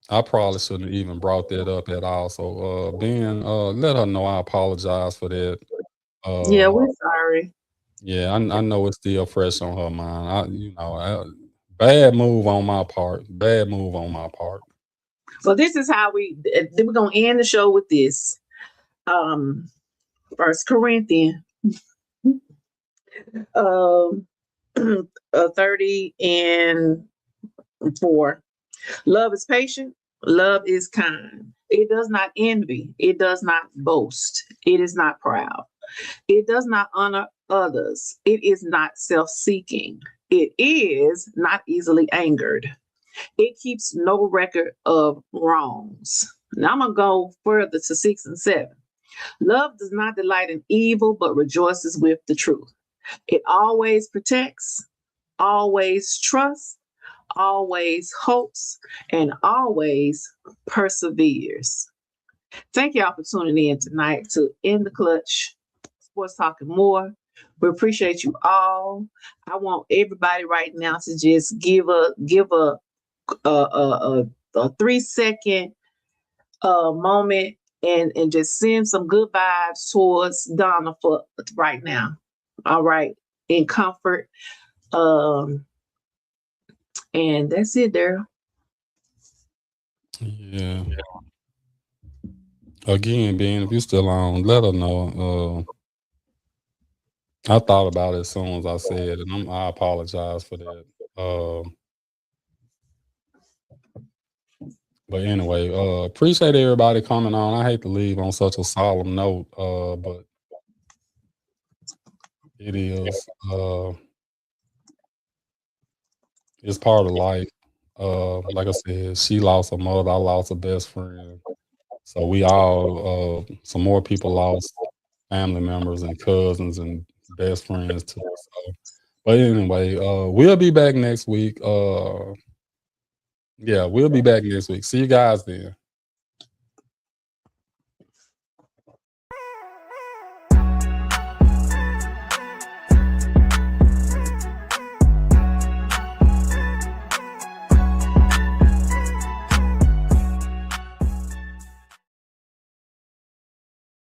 I probably shouldn't have even brought that up at all. So, Ben, let her know I apologize for that. Yeah, we're sorry. Yeah, I know it's still fresh on her mind. Bad move on my part. Bad move on my part. So this is how we're gonna end the show with this. 1 Corinthians Um, 30 and 4. Love is patient. Love is kind. It does not envy. It does not boast. It is not proud. It does not honor others. It is not self seeking. It is not easily angered. It keeps no record of wrongs. Now I'm going to go further to 6 and 7. Love does not delight in evil, but rejoices with the truth. It always protects, always trusts, always hopes, and always perseveres. Thank y'all for tuning in tonight to In the Clutch, Sports Talking More. We appreciate you all. I want everybody right now to just give a 3-second moment and just send some good vibes towards Donna for right now. All right, in comfort. And that's it, Daryl. Yeah. Again, Ben, if you're still on, let her know. I thought about it as soon as I said it, and I apologize for that. But anyway, appreciate everybody coming on. I hate to leave on such a solemn note, but it is. It's part of life. Like I said, she lost her mother. I lost a best friend. So we all, some more people lost family members and cousins and best friends too. So, but anyway, we'll be back next week. Yeah, we'll be back next week. See you guys then.